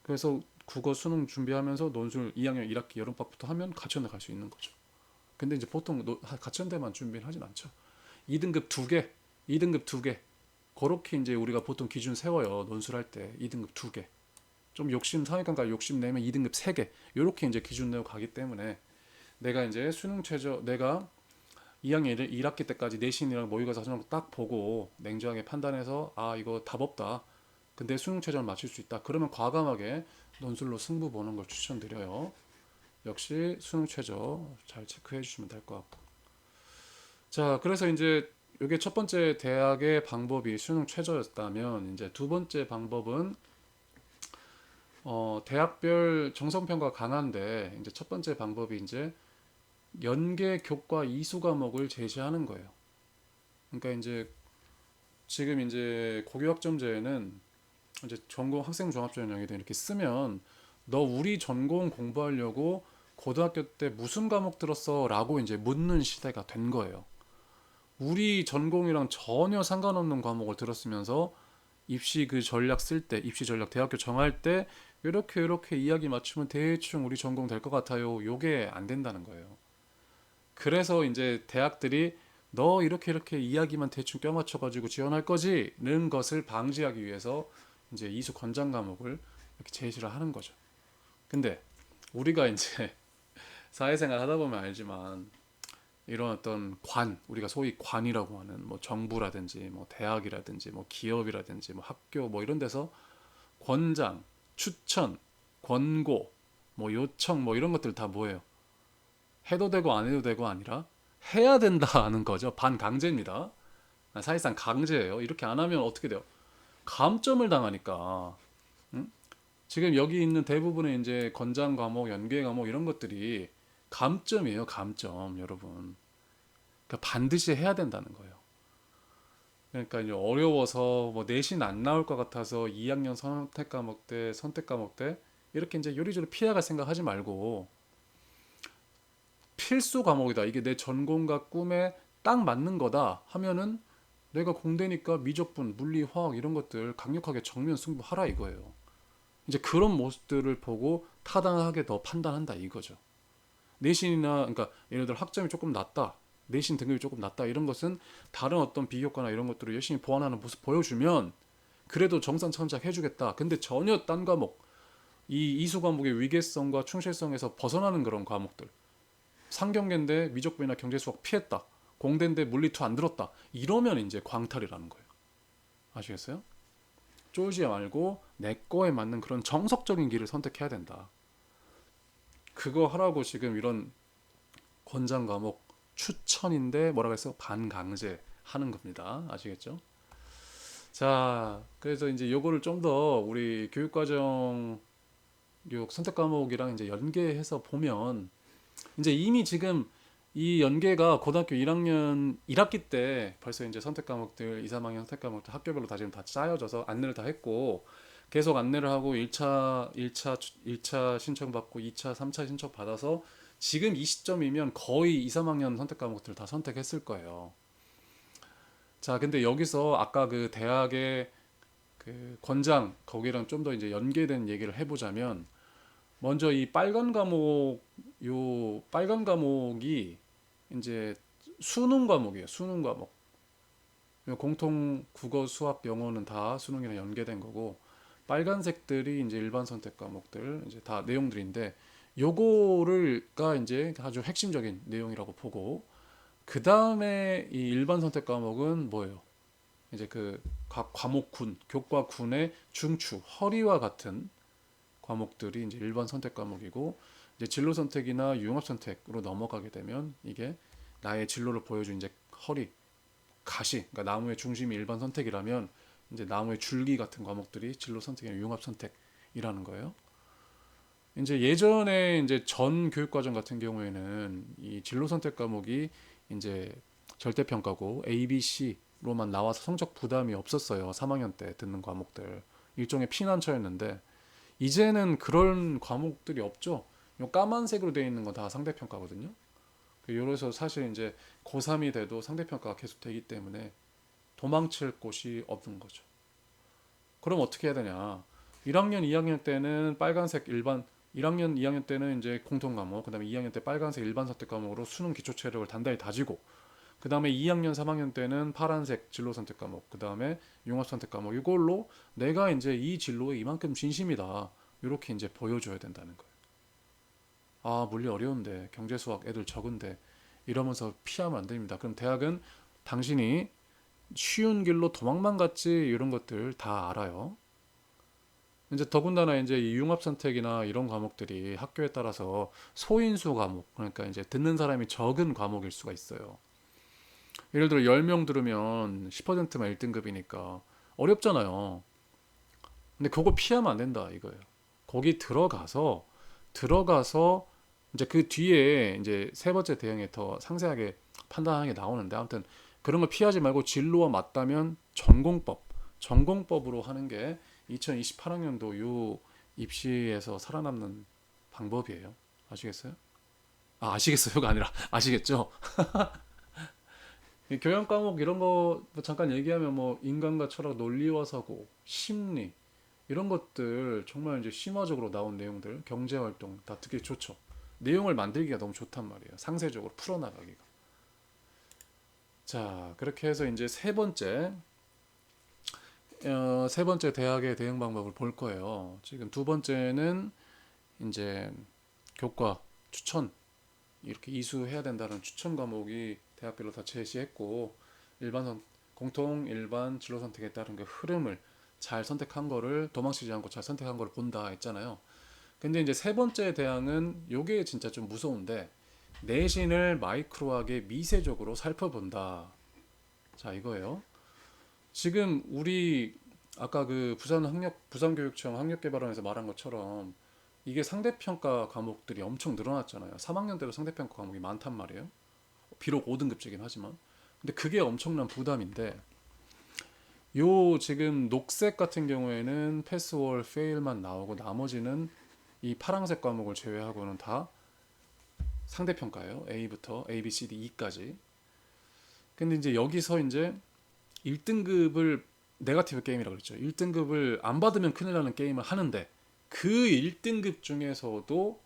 그래서 국어 수능 준비하면서 논술 2학년 1학기 여름방학부터 하면 가천에 갈 수 있는 거죠. 근데 이제 보통 가천대만 준비를 하진 않죠. 2등급 2개, 2등급 2개. 그렇게 이제 우리가 보통 기준 세워요. 논술할 때 2등급 2개. 좀 욕심 상위권까지 욕심 내면 2등급 3개. 이렇게 이제 기준 내고 가기 때문에 내가 이제 수능 최저 내가 2학년 1학기 때까지 내신이랑 모의고사 성적 딱 보고 냉정하게 판단해서 아 이거 답 없다. 근데 수능 최저를 맞출 수 있다. 그러면 과감하게 논술로 승부 보는 걸 추천드려요. 역시 수능 최저 잘 체크해 주시면 될 것 같고. 자, 그래서 이제 이게 첫 번째 대학의 방법이 수능 최저였다면 이제 두 번째 방법은 대학별 정성평가 강한데 이제 첫 번째 방법이 이제 연계 교과 이수 과목을 제시하는 거예요. 그러니까 이제 지금 이제 고교학점제에는 이제 전공 학생 종합전형에도 이렇게 쓰면 너 우리 전공 공부하려고 고등학교 때 무슨 과목 들었어?라고 이제 묻는 시대가 된 거예요. 우리 전공이랑 전혀 상관없는 과목을 들었으면서 입시 그 전략 쓸 때, 입시 전략 대학교 정할 때 이렇게 이야기 맞추면 대충 우리 전공 될 것 같아요. 요게 안 된다는 거예요. 그래서 이제 대학들이 너 이렇게 이야기만 대충 껴맞춰가지고 지원할 거지는 것을 방지하기 위해서 이제 이수 권장 과목을 이렇게 제시를 하는 거죠. 근데 우리가 이제 사회생활 하다 보면 알지만 이런 어떤 우리가 소위 관이라고 하는 뭐 정부라든지 뭐 대학이라든지 뭐 기업이라든지 뭐 학교 뭐 이런 데서 권장, 추천, 권고, 뭐 요청 뭐 이런 것들 다 뭐예요? 해도 되고 안 해도 되고 아니라 해야 된다는 거죠. 반강제입니다. 사실상 강제예요. 이렇게 안 하면 어떻게 돼요? 감점을 당하니까. 응? 지금 여기 있는 대부분의 이제 권장 과목, 연계 과목 이런 것들이 감점이에요. 감점, 여러분. 그러니까 반드시 해야 된다는 거예요. 그러니까 이제 어려워서 뭐 내신 안 나올 것 같아서 2학년 선택 과목 때 이렇게 이제 요리조리 피해갈 생각하지 말고 필수 과목이다. 이게 내 전공과 꿈에 딱 맞는 거다 하면은 내가 공대니까 미적분, 물리, 화학 이런 것들 강력하게 정면 승부하라 이거예요. 이제 그런 모습들을 보고 타당하게 더 판단한다 이거죠. 내신이나 그러니까 예를 들어 학점이 조금 낮다. 내신 등급이 조금 낮다. 이런 것은 다른 어떤 비교과나 이런 것들을 열심히 보완하는 모습 보여주면 그래도 정상 참작 해주겠다. 근데 전혀 딴 과목, 이 이수 과목의 위계성과 충실성에서 벗어나는 그런 과목들. 상경계인데 미적분이나 경제수학 피했다. 공대인데 물리2 안 들었다. 이러면 이제 광탈이라는 거예요. 아시겠어요? 쫄지 말고 내 거에 맞는 그런 정석적인 길을 선택해야 된다. 그거 하라고 지금 이런 권장 과목 추천인데 뭐라고 했어? 반강제 하는 겁니다. 아시겠죠? 자, 그래서 이제 요거를 좀 더 우리 교육과정 교육 선택 과목이랑 이제 연계해서 보면 이제 이미 지금 이 연계가 고등학교 1학년 1학기 때 벌써 이제 선택 과목들 2, 3학년 선택 과목들 학교별로 다 지금 다 짜여져서 안내를 다 했고 계속 안내를 하고 1차 신청 받고 2차, 3차 신청 받아서 지금 이 시점이면 거의 2, 3학년 선택 과목들 다 선택했을 거예요. 자, 근데 여기서 아까 그 대학의 그 권장 거기랑 좀 더 이제 연계된 얘기를 해보자면 먼저 이 빨간 과목이 이제 수능 과목이에요. 수능 과목. 공통 국어, 수학, 영어는 다 수능이랑 연계된 거고 빨간색들이 이제 일반 선택 과목들 이제 다 내용들인데 요거를가 이제 아주 핵심적인 내용이라고 보고 그 다음에 이 일반 선택 과목은 뭐예요? 이제 그 각 과목군, 교과군의 중추, 허리와 같은 과목들이 이제 일반 선택 과목이고 이제 진로 선택이나 융합 선택으로 넘어가게 되면 이게 나의 진로를 보여준 이제 허리, 가시, 그러니까 나무의 중심이 일반 선택이라면 이제 나무의 줄기 같은 과목들이 진로 선택이나 융합 선택이라는 거예요. 이제 예전에 이제 전 교육과정 같은 경우에는 이 진로 선택 과목이 이제 절대평가고 A, B, C로만 나와서 성적 부담이 없었어요. 3학년 때 듣는 과목들. 일종의 피난처였는데 이제는 그런 과목들이 없죠. 요 까만색으로 되어 있는 건 다 상대평가거든요. 그래서 사실 이제 고3이 돼도 상대평가가 계속 되기 때문에 도망칠 곳이 없는 거죠. 그럼 어떻게 해야 되냐? 1학년, 2학년 때는 빨간색 일반 1학년, 2학년 때는 이제 공통 과목, 그다음에 2학년 때 빨간색 일반 선택 과목으로 수능 기초 체력을 단단히 다지고, 그다음에 2학년, 3학년 때는 파란색 진로 선택 과목, 그다음에 융합 선택 과목, 이걸로 내가 이제 이 진로에 이만큼 진심이다, 이렇게 이제 보여줘야 된다는 거예요. 아, 물리 어려운데, 경제 수학 애들 적은데, 이러면서 피하면 안 됩니다. 그럼 대학은 당신이 쉬운 길로 도망만 갔지, 이런 것들 다 알아요. 이제 더군다나 이제 이 융합 선택이나 이런 과목들이 학교에 따라서 소인수 과목, 그러니까 이제 듣는 사람이 적은 과목일 수가 있어요. 예를 들어 10명 들으면 10%만 1등급이니까 어렵잖아요. 근데 그거 피하면 안 된다 이거예요. 거기 들어가서 이제 그 뒤에 이제 세 번째 대응에 더 상세하게 판단하는 게 나오는데, 아무튼 그런 거 피하지 말고 진로와 맞다면 전공법으로 하는 게 2028학년도 요 입시에서 살아남는 방법이에요. 아시겠어요? 아, 아시겠어요가 아니라 아시겠죠? 이 교양 과목 이런 거뭐 잠깐 얘기하면 뭐 인간과 철학, 논리와 사고, 심리 이런 것들 정말 이제 심화적으로 나온 내용들, 경제 활동 다 듣기 좋죠. 내용을 만들기가 너무 좋단 말이에요. 상세적으로 풀어나가기가. 자, 그렇게 해서 이제 세 번째 대학의 대응 방법을 볼 거예요. 지금 두 번째는 이제 교과 추천, 이렇게 이수해야 된다는 추천 과목이 대학별로 다 제시했고, 공통 일반 진로 선택에 따른 그 흐름을 잘 선택한 거를, 도망치지 않고 잘 선택한 거를 본다 했잖아요. 근데 이제 세 번째 대항은 요게 진짜 좀 무서운데, 내신을 마이크로하게 미세적으로 살펴본다. 자, 이거예요. 지금 우리 아까 그 부산교육청 학력개발원에서 말한 것처럼 이게 상대평가 과목들이 엄청 늘어났잖아요. 3학년 때도 상대평가 과목이 많단 말이에요. 비록 5등급제긴 하지만. 근데 그게 엄청난 부담인데, 요 지금 녹색 같은 경우에는 패스월, 페일만 나오고 나머지는 이 파란색 과목을 제외하고는 다 상대평가예요. A부터 A, B, C, D, E까지. 근데 이제 여기서 이제 1등급을 네거티브 게임이라고 그랬죠. 1등급을 안 받으면 큰일 나는 게임을 하는데, 그 1등급 중에서도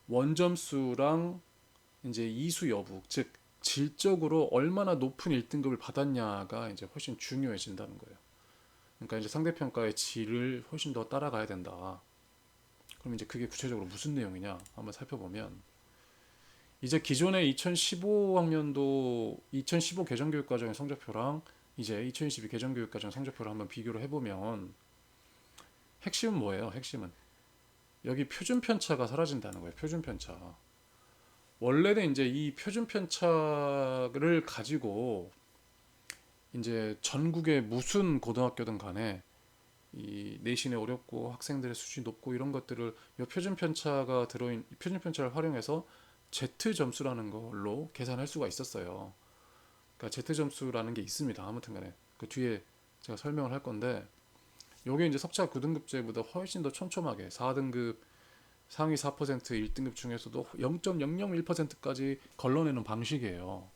원점수랑 이제 이수 여부, 즉 질적으로 얼마나 높은 1등급을 받았냐가 이제 훨씬 중요해진다는 거예요. 그러니까 이제 상대평가의 질을 훨씬 더 따라가야 된다. 그럼 이제 그게 구체적으로 무슨 내용이냐 한번 살펴보면, 이제 기존의 2015학년도 2015 개정교육과정의 성적표랑 이제 2022 개정교육과정 성적표를 한번 비교를 해보면, 핵심은 뭐예요? 핵심은 여기 표준 편차가 사라진다는 거예요. 표준 편차. 원래는 이제 이 표준 편차를 가지고 이제 전국의 무슨 고등학교든 간에 이 내신이 어렵고 학생들의 수준이 높고 이런 것들을 이 표준 편차가 들어인 표준 편차를 활용해서 Z 점수라는 걸로 계산할 수가 있었어요. 그러니까 Z 점수라는 게 있습니다. 아무튼간에 그 뒤에 제가 설명을 할 건데, 요게 이제 석차 9등급제보다 훨씬 더 촘촘하게 4등급 상위 4% 1등급 중에서도 0.001%까지 걸러내는 방식이에요.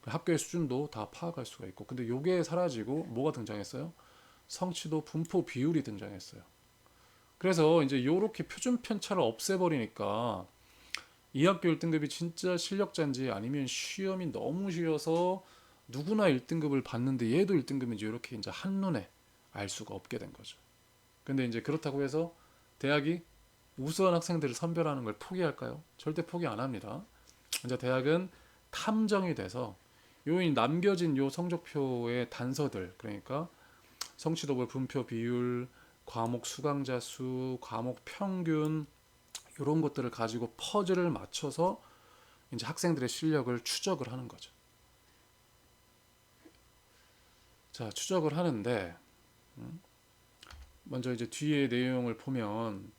학교의 수준도 다 파악할 수가 있고. 근데 요게 사라지고 뭐가 등장했어요? 성취도 분포 비율이 등장했어요. 그래서 이제 요렇게 표준 편차를 없애버리니까 이 학교 1등급이 진짜 실력자인지 아니면 시험이 너무 쉬워서 누구나 1등급을 받는데 얘도 1등급인지 이렇게 이제 한눈에 알 수가 없게 된 거죠. 근데 이제 그렇다고 해서 대학이 우수한 학생들을 선별하는 걸 포기할까요? 절대 포기 안 합니다. 이제 대학은 탐정이 돼서 요 남겨진 요 성적표의 단서들, 그러니까 성취도별 분표 비율, 과목 수강자 수, 과목 평균, 이런 것들을 가지고 퍼즐을 맞춰서 이제 학생들의 실력을 추적을 하는 거죠. 자, 추적을 하는데 먼저 이제 뒤에 내용을 보면,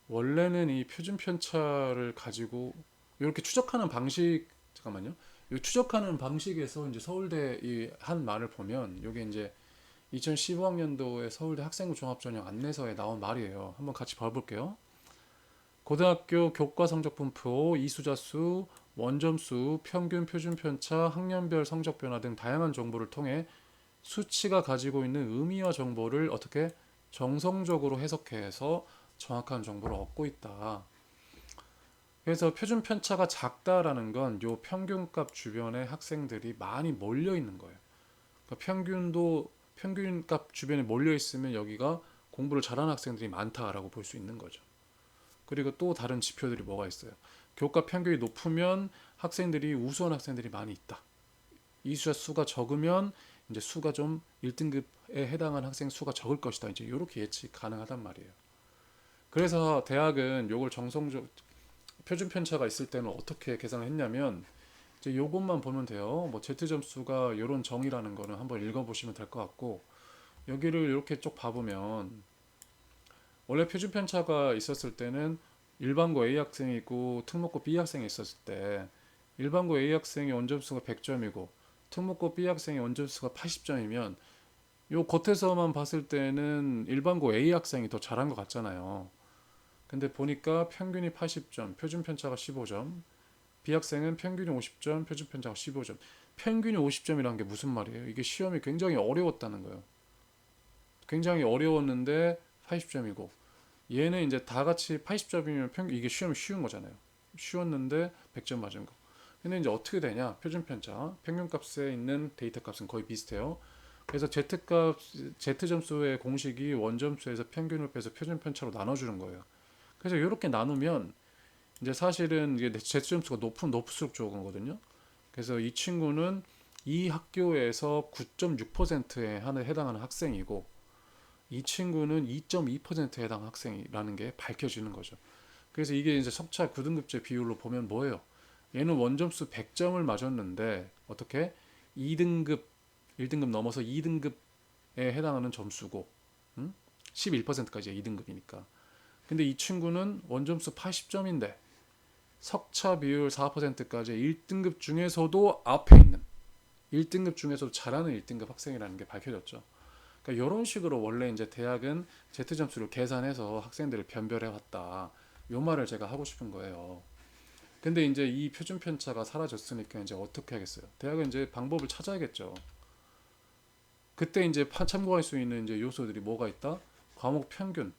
원래는 이 표준 편차를 가지고 이렇게 추적하는 방식, 잠깐만요. 이 추적하는 방식에서 이제 서울대 이 한 말을 보면, 이게 이제 2015학년도에 서울대 학생부 종합전형 안내서에 나온 말이에요. 한번 같이 봐볼게요. 고등학교 교과 성적 분포, 이수자수, 원점수, 평균 표준 편차, 학년별 성적 변화 등 다양한 정보를 통해 수치가 가지고 있는 의미와 정보를 어떻게 정성적으로 해석해서 정확한 정보를 얻고 있다. 그래서 표준 편차가 작다라는 건 요 평균값 주변에 학생들이 많이 몰려 있는 거예요. 그러니까 평균값 주변에 몰려 있으면 여기가 공부를 잘하는 학생들이 많다라고 볼 수 있는 거죠. 그리고 또 다른 지표들이 뭐가 있어요? 교과 평균이 높으면 학생들이 우수한 학생들이 많이 있다. 이수자 수가 적으면 이제 수가 좀 1등급에 해당한 학생 수가 적을 것이다. 이제 이렇게 예측 가능하단 말이에요. 그래서 대학은 요걸 정성적 표준 편차가 있을 때는 어떻게 계산을 했냐면 이제 요것만 보면 돼요. 뭐 Z 점수가 요런 정의라는 거는 한번 읽어보시면 될 것 같고 여기를 이렇게 쭉 봐보면 원래 표준 편차가 있었을 때는 일반고 A 학생이 있고 특목고 B 학생이 있었을 때 일반고 A 학생의 원점수가 100점이고 특목고 B 학생의 원점수가 80점이면 요 겉에서만 봤을 때는 일반고 A 학생이 더 잘한 것 같잖아요. 근데 보니까 평균이 80점, 표준 편차가 15점, B 학생은 평균이 50점, 표준 편차가 15점. 평균이 50점이라는 게 무슨 말이에요? 이게 시험이 굉장히 어려웠다는 거예요. 굉장히 어려웠는데 80점이고 얘는 이제 다 같이 80점이면 이게 시험이 쉬운 거잖아요. 쉬웠는데 100점 맞은 거. 근데 이제 어떻게 되냐? 표준 편차, 평균값에 있는 데이터 값은 거의 비슷해요. 그래서 Z 점수의 공식이 원점수에서 평균을 빼서 표준 편차로 나눠주는 거예요. 그래서 이렇게 나누면 이제 사실은 이게 Z 점수가 높을수록 좋은 거거든요. 그래서 이 친구는 이 학교에서 9.6%에 해당하는 학생이고 이 친구는 2.2%에 해당하는 학생이라는 게 밝혀지는 거죠. 그래서 이게 이제 석차 9등급제 비율로 보면 뭐예요? 얘는 원점수 100점을 맞았는데 어떻게 2등급 1등급 넘어서 2등급에 해당하는 점수고 11%까지 2등급이니까. 근데 이 친구는 원점수 80점인데 석차 비율 4%까지 1등급 중에서도 앞에 있는 1등급 중에서도 잘하는 1등급 학생이라는 게 밝혀졌죠. 그러니까 이런 식으로 원래 이제 대학은 Z 점수를 계산해서 학생들을 변별해 왔다. 요 말을 제가 하고 싶은 거예요. 근데 이제 이 표준 편차가 사라졌으니까 이제 어떻게 하겠어요? 대학은 이제 방법을 찾아야겠죠. 그때 이제 참고할 수 있는 이제 요소들이 뭐가 있다? 과목 평균.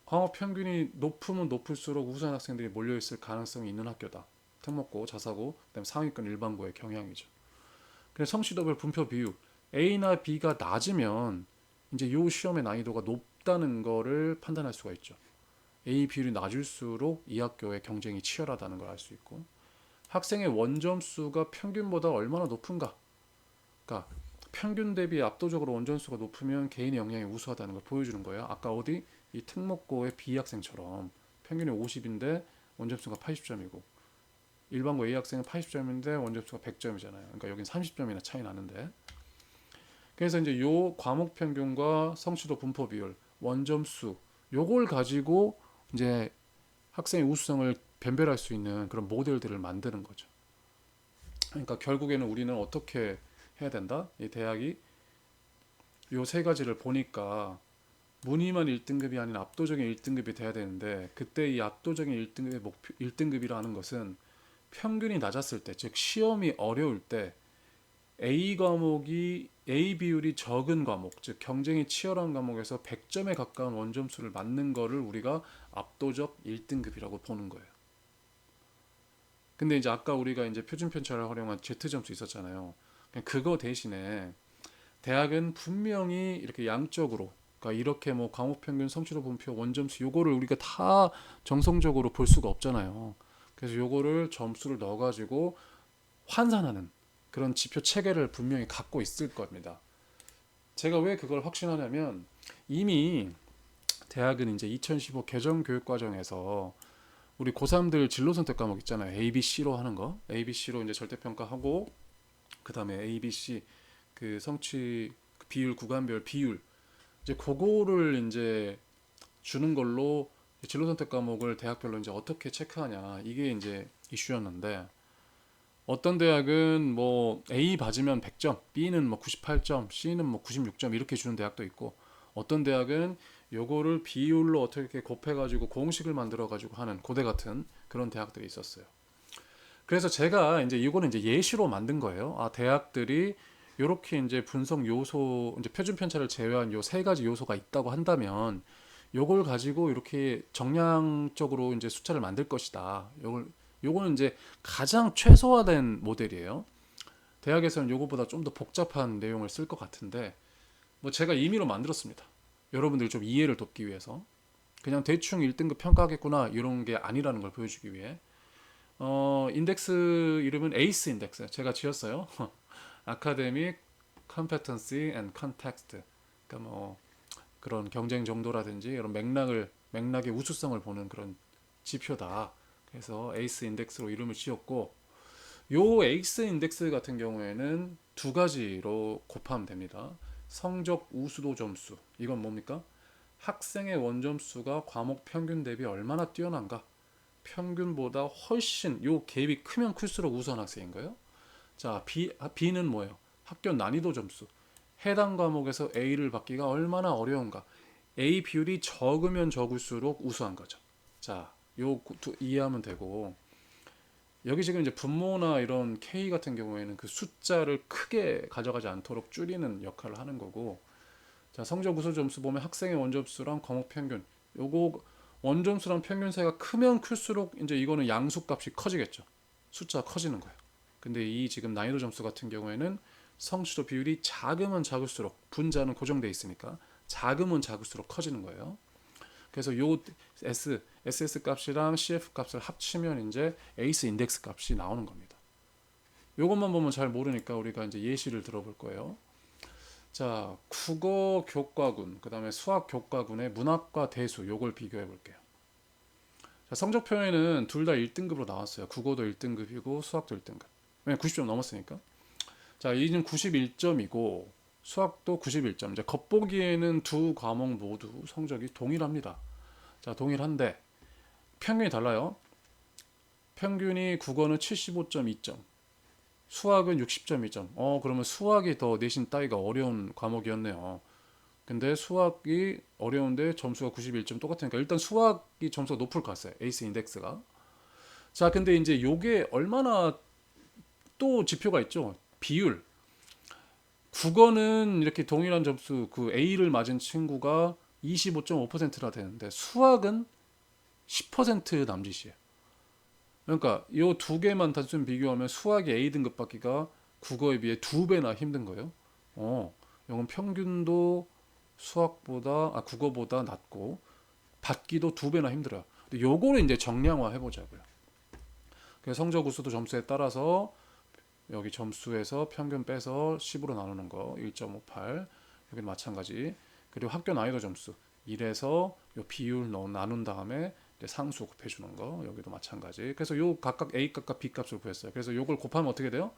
과목 평균이 높으면 높을수록 우수한 학생들이 몰려 있을 가능성이 있는 학교다. 특목고, 자사고, 그다음 상위권 일반고의 경향이죠. 그래서 성취도별 분표 비율 A나 B가 낮으면 이제 요 시험의 난이도가 높다는 거를 판단할 수가 있죠. A 비율이 낮을수록 이 학교의 경쟁이 치열하다는 걸 알 수 있고 학생의 원점수가 평균보다 얼마나 높은가. 그러니까 평균 대비 압도적으로 원점수가 높으면 개인의 역량이 우수하다는 걸 보여주는 거예요. 아까 어디 이 특목고의 B 학생처럼 평균이 50인데 원점수가 80점이고 일반고 A 학생은 80점인데 원점수가 100점이잖아요. 그러니까 여긴 30점이나 차이 나는데. 그래서 이제 요 과목 평균과 성취도 분포 비율, 원점수 요걸 가지고 이제 학생의 우수성을 변별할 수 있는 그런 모델들을 만드는 거죠. 그러니까 결국에는 우리는 어떻게 해야 된다? 이 대학이 요 세 가지를 보니까 무늬만 1등급이 아닌 압도적인 1등급이 돼야 되는데 그때 이 압도적인 1등급의 목표 1등급이라는 것은 평균이 낮았을 때, 즉 시험이 어려울 때 A 비율이 적은 과목, 즉 경쟁이 치열한 과목에서 100점에 가까운 원점수를 맞는 거를 우리가 압도적 1등급이라고 보는 거예요. 근데 이제 아까 우리가 이제 표준 편차를 활용한 Z 점수 있었잖아요. 그거 대신에 대학은 분명히 이렇게 양적으로 그러니까 이렇게 뭐 과목 평균, 성취도 분표, 원점수 요거를 우리가 다 정성적으로 볼 수가 없잖아요. 그래서 요거를 점수를 넣어가지고 환산하는 그런 지표 체계를 분명히 갖고 있을 겁니다. 제가 왜 그걸 확신하냐면 이미 대학은 이제 2015 개정 교육 과정에서 우리 고3들 진로 선택 과목 있잖아요. A, B, C로 하는 거. A, B, C로 이제 절대평가하고 그다음에 A, B, C 그 성취 비율 구간별 비율 이제 그거를 이제 주는 걸로 진로 선택 과목을 대학별로 이제 어떻게 체크하냐 이게 이제 이슈였는데 어떤 대학은 뭐 A 받으면 100점, B는 뭐 98점, C는 뭐 96점 이렇게 주는 대학도 있고 어떤 대학은 요거를 비율로 어떻게 곱해가지고 공식을 만들어가지고 하는 고대 같은 그런 대학들이 있었어요. 그래서 제가 이제 이거는 이제 예시로 만든 거예요. 아 대학들이 요렇게 이제 분석 요소, 이제 표준 편차를 제외한 요 세 가지 요소가 있다고 한다면 요걸 가지고 이렇게 정량적으로 이제 숫자를 만들 것이다. 요거는 이제 가장 최소화된 모델이에요. 대학에서는 요거보다 좀 더 복잡한 내용을 쓸 것 같은데 뭐 제가 임의로 만들었습니다. 여러분들 좀 이해를 돕기 위해서. 그냥 대충 1등급 평가하겠구나 이런 게 아니라는 걸 보여주기 위해. 인덱스 이름은 에이스 인덱스 제가 지었어요. Academic Competency and Context. 그러니까 뭐 그런 경쟁 정도라든지 이런 맥락의 우수성을 보는 그런 지표다. 그래서 에이스 인덱스로 이름을 지었고, 요 에이스 인덱스 같은 경우에는 두 가지로 곱하면 됩니다. 성적 우수도 점수. 이건 뭡니까? 학생의 원점수가 과목 평균 대비 얼마나 뛰어난가? 평균보다 훨씬 요 갭이 크면 클수록 우수한 학생인 거예요. 자, B는 뭐예요? 학교 난이도 점수. 해당 과목에서 A를 받기가 얼마나 어려운가? A 비율이 적으면 적을수록 우수한 거죠. 자, 이해하면 되고, 여기 지금 이제 분모나 이런 K 같은 경우에는 그 숫자를 크게 가져가지 않도록 줄이는 역할을 하는 거고, 자, 성적 우수 점수 보면 학생의 원점수랑 과목 평균, 요거 원점수랑 평균 사이가 크면 클수록 이제 이거는 양수값이 커지겠죠. 숫자가 커지는 거예요. 근데 이 지금 난이도 점수 같은 경우에는 성취도 비율이 작으면 작을수록, 분자는 고정돼 있으니까 작으면 작을수록 커지는 거예요. 그래서 요 SS 값이랑 CF 값을 합치면 이제 에이스 인덱스 값이 나오는 겁니다. 요것만 보면 잘 모르니까 우리가 이제 예시를 들어볼 거예요. 자, 국어 교과군, 그 다음에 수학 교과군의 문학과 대수, 요걸 비교해 볼게요. 자, 성적표에는 둘 다 1등급으로 나왔어요. 국어도 1등급이고 수학도 1등급. 왜냐면 90점 넘었으니까. 자, 이는 91점이고 수학도 91점. 이제 겉보기에는 두 과목 모두 성적이 동일합니다. 자, 동일한데 평균이 달라요. 평균이 국어는 75.2점, 수학은 60.2점. 그러면 수학이 더 내신 따기가 어려운 과목이었네요. 근데 수학이 어려운데 점수가 91점 똑같으니까 일단 수학이 점수가 높을 것 같아요. 에이스 인덱스가. 자, 근데 이제 요게 얼마나 또 지표가 있죠. 비율. 국어는 이렇게 동일한 점수, 그 A를 맞은 친구가 25.5%나 되는데 수학은 10% 남짓이에요. 그러니까 이 두 개만 단순 비교하면 수학이 A등급 받기가 국어에 비해 두 배나 힘든 거예요. 이건 평균도 국어보다 낮고 받기도 두 배나 힘들어요. 근데 요거를 이제 정량화 해보자고요. 그래서 성적 우수도 점수에 따라서 여기 점수에서 평균 빼서 10으로 나누는 거 1.58, 여기는 마찬가지. 그리고 학교 난이도 점수 1에서 요 비율 나눈 다음에 상수 곱해주는 거 여기도 마찬가지. 그래서 요 각각 A 값과 B 값을 구했어요. 그래서 요걸 곱하면 어떻게 돼요?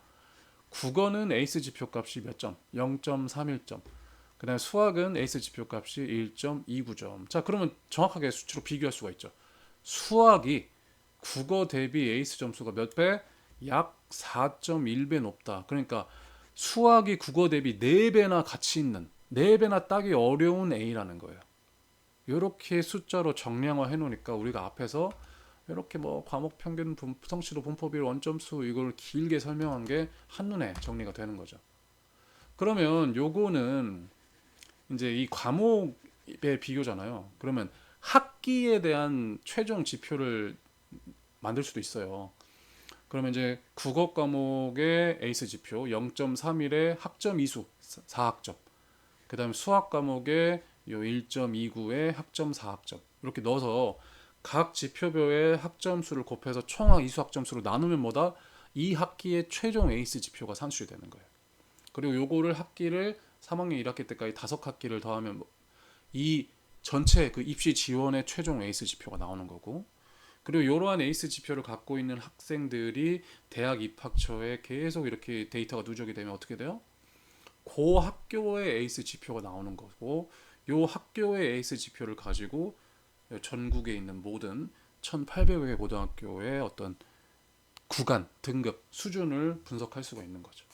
국어는 에이스 지표 값이 몇 점? 0.31점. 그 다음에 수학은 에이스 지표 값이 1.29점. 자, 그러면 정확하게 수치로 비교할 수가 있죠. 수학이 국어 대비 에이스 점수가 몇 배? 약 4.1배 높다. 그러니까 수학이 국어 대비 4배나 가치 있는, 4배나 따기 어려운 A라는 거예요. 이렇게 숫자로 정량화 해놓으니까 우리가 앞에서 이렇게 뭐 과목 평균 성취도 분포비율 원점수 이걸 길게 설명한 게 한눈에 정리가 되는 거죠. 그러면 요거는 이제 이 과목의 비교잖아요. 그러면 학기에 대한 최종 지표를 만들 수도 있어요. 그러면 이제 국어 과목의 에이스 지표 0.31의 학점 이수 4학점, 그 다음에 수학 과목의 1.29의 학점 4학점 이렇게 넣어서 각 지표별의 학점수를 곱해서 총합 이수 학점수로 나누면 뭐다? 이 학기의 최종 에이스 지표가 산출이 되는 거예요. 그리고 요거를 학기를 3학년 1학기 때까지 5학기를 더하면 이 전체 그 입시 지원의 최종 에이스 지표가 나오는 거고, 그리고 이러한 에이스 지표를 갖고 있는 학생들이 대학 입학처에 계속 이렇게 데이터가 누적이 되면 어떻게 돼요? 그 학교의 에이스 지표가 나오는 거고, 요 학교의 에이스 지표를 가지고 전국에 있는 모든 1,800여 개 고등학교의 어떤 구간, 등급, 수준을 분석할 수가 있는 거죠.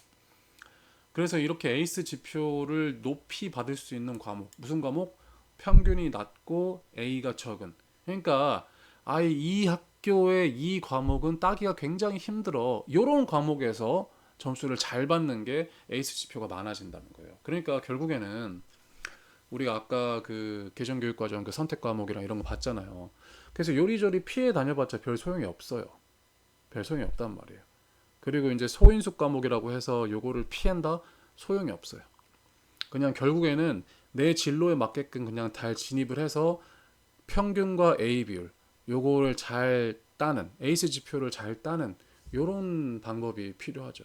그래서 이렇게 에이스 지표를 높이 받을 수 있는 과목, 무슨 과목? 평균이 낮고 A가 적은. 그러니까 아예 이 학교의 이 과목은 따기가 굉장히 힘들어. 이런 과목에서 점수를 잘 받는 게 에이스 지표가 많아진다는 거예요. 그러니까 결국에는 우리가 아까 그 개정교육과정 그 선택 과목이랑 이런 거 봤잖아요. 그래서 요리조리 피해 다녀봤자 별 소용이 없어요. 별 소용이 없단 말이에요. 그리고 이제 소인수 과목이라고 해서 요거를 피한다? 소용이 없어요. 그냥 결국에는 내 진로에 맞게끔 그냥 잘 진입을 해서 평균과 A 비율 요거를 잘 따는 에이스 지표를 잘 따는 요런 방법이 필요하죠.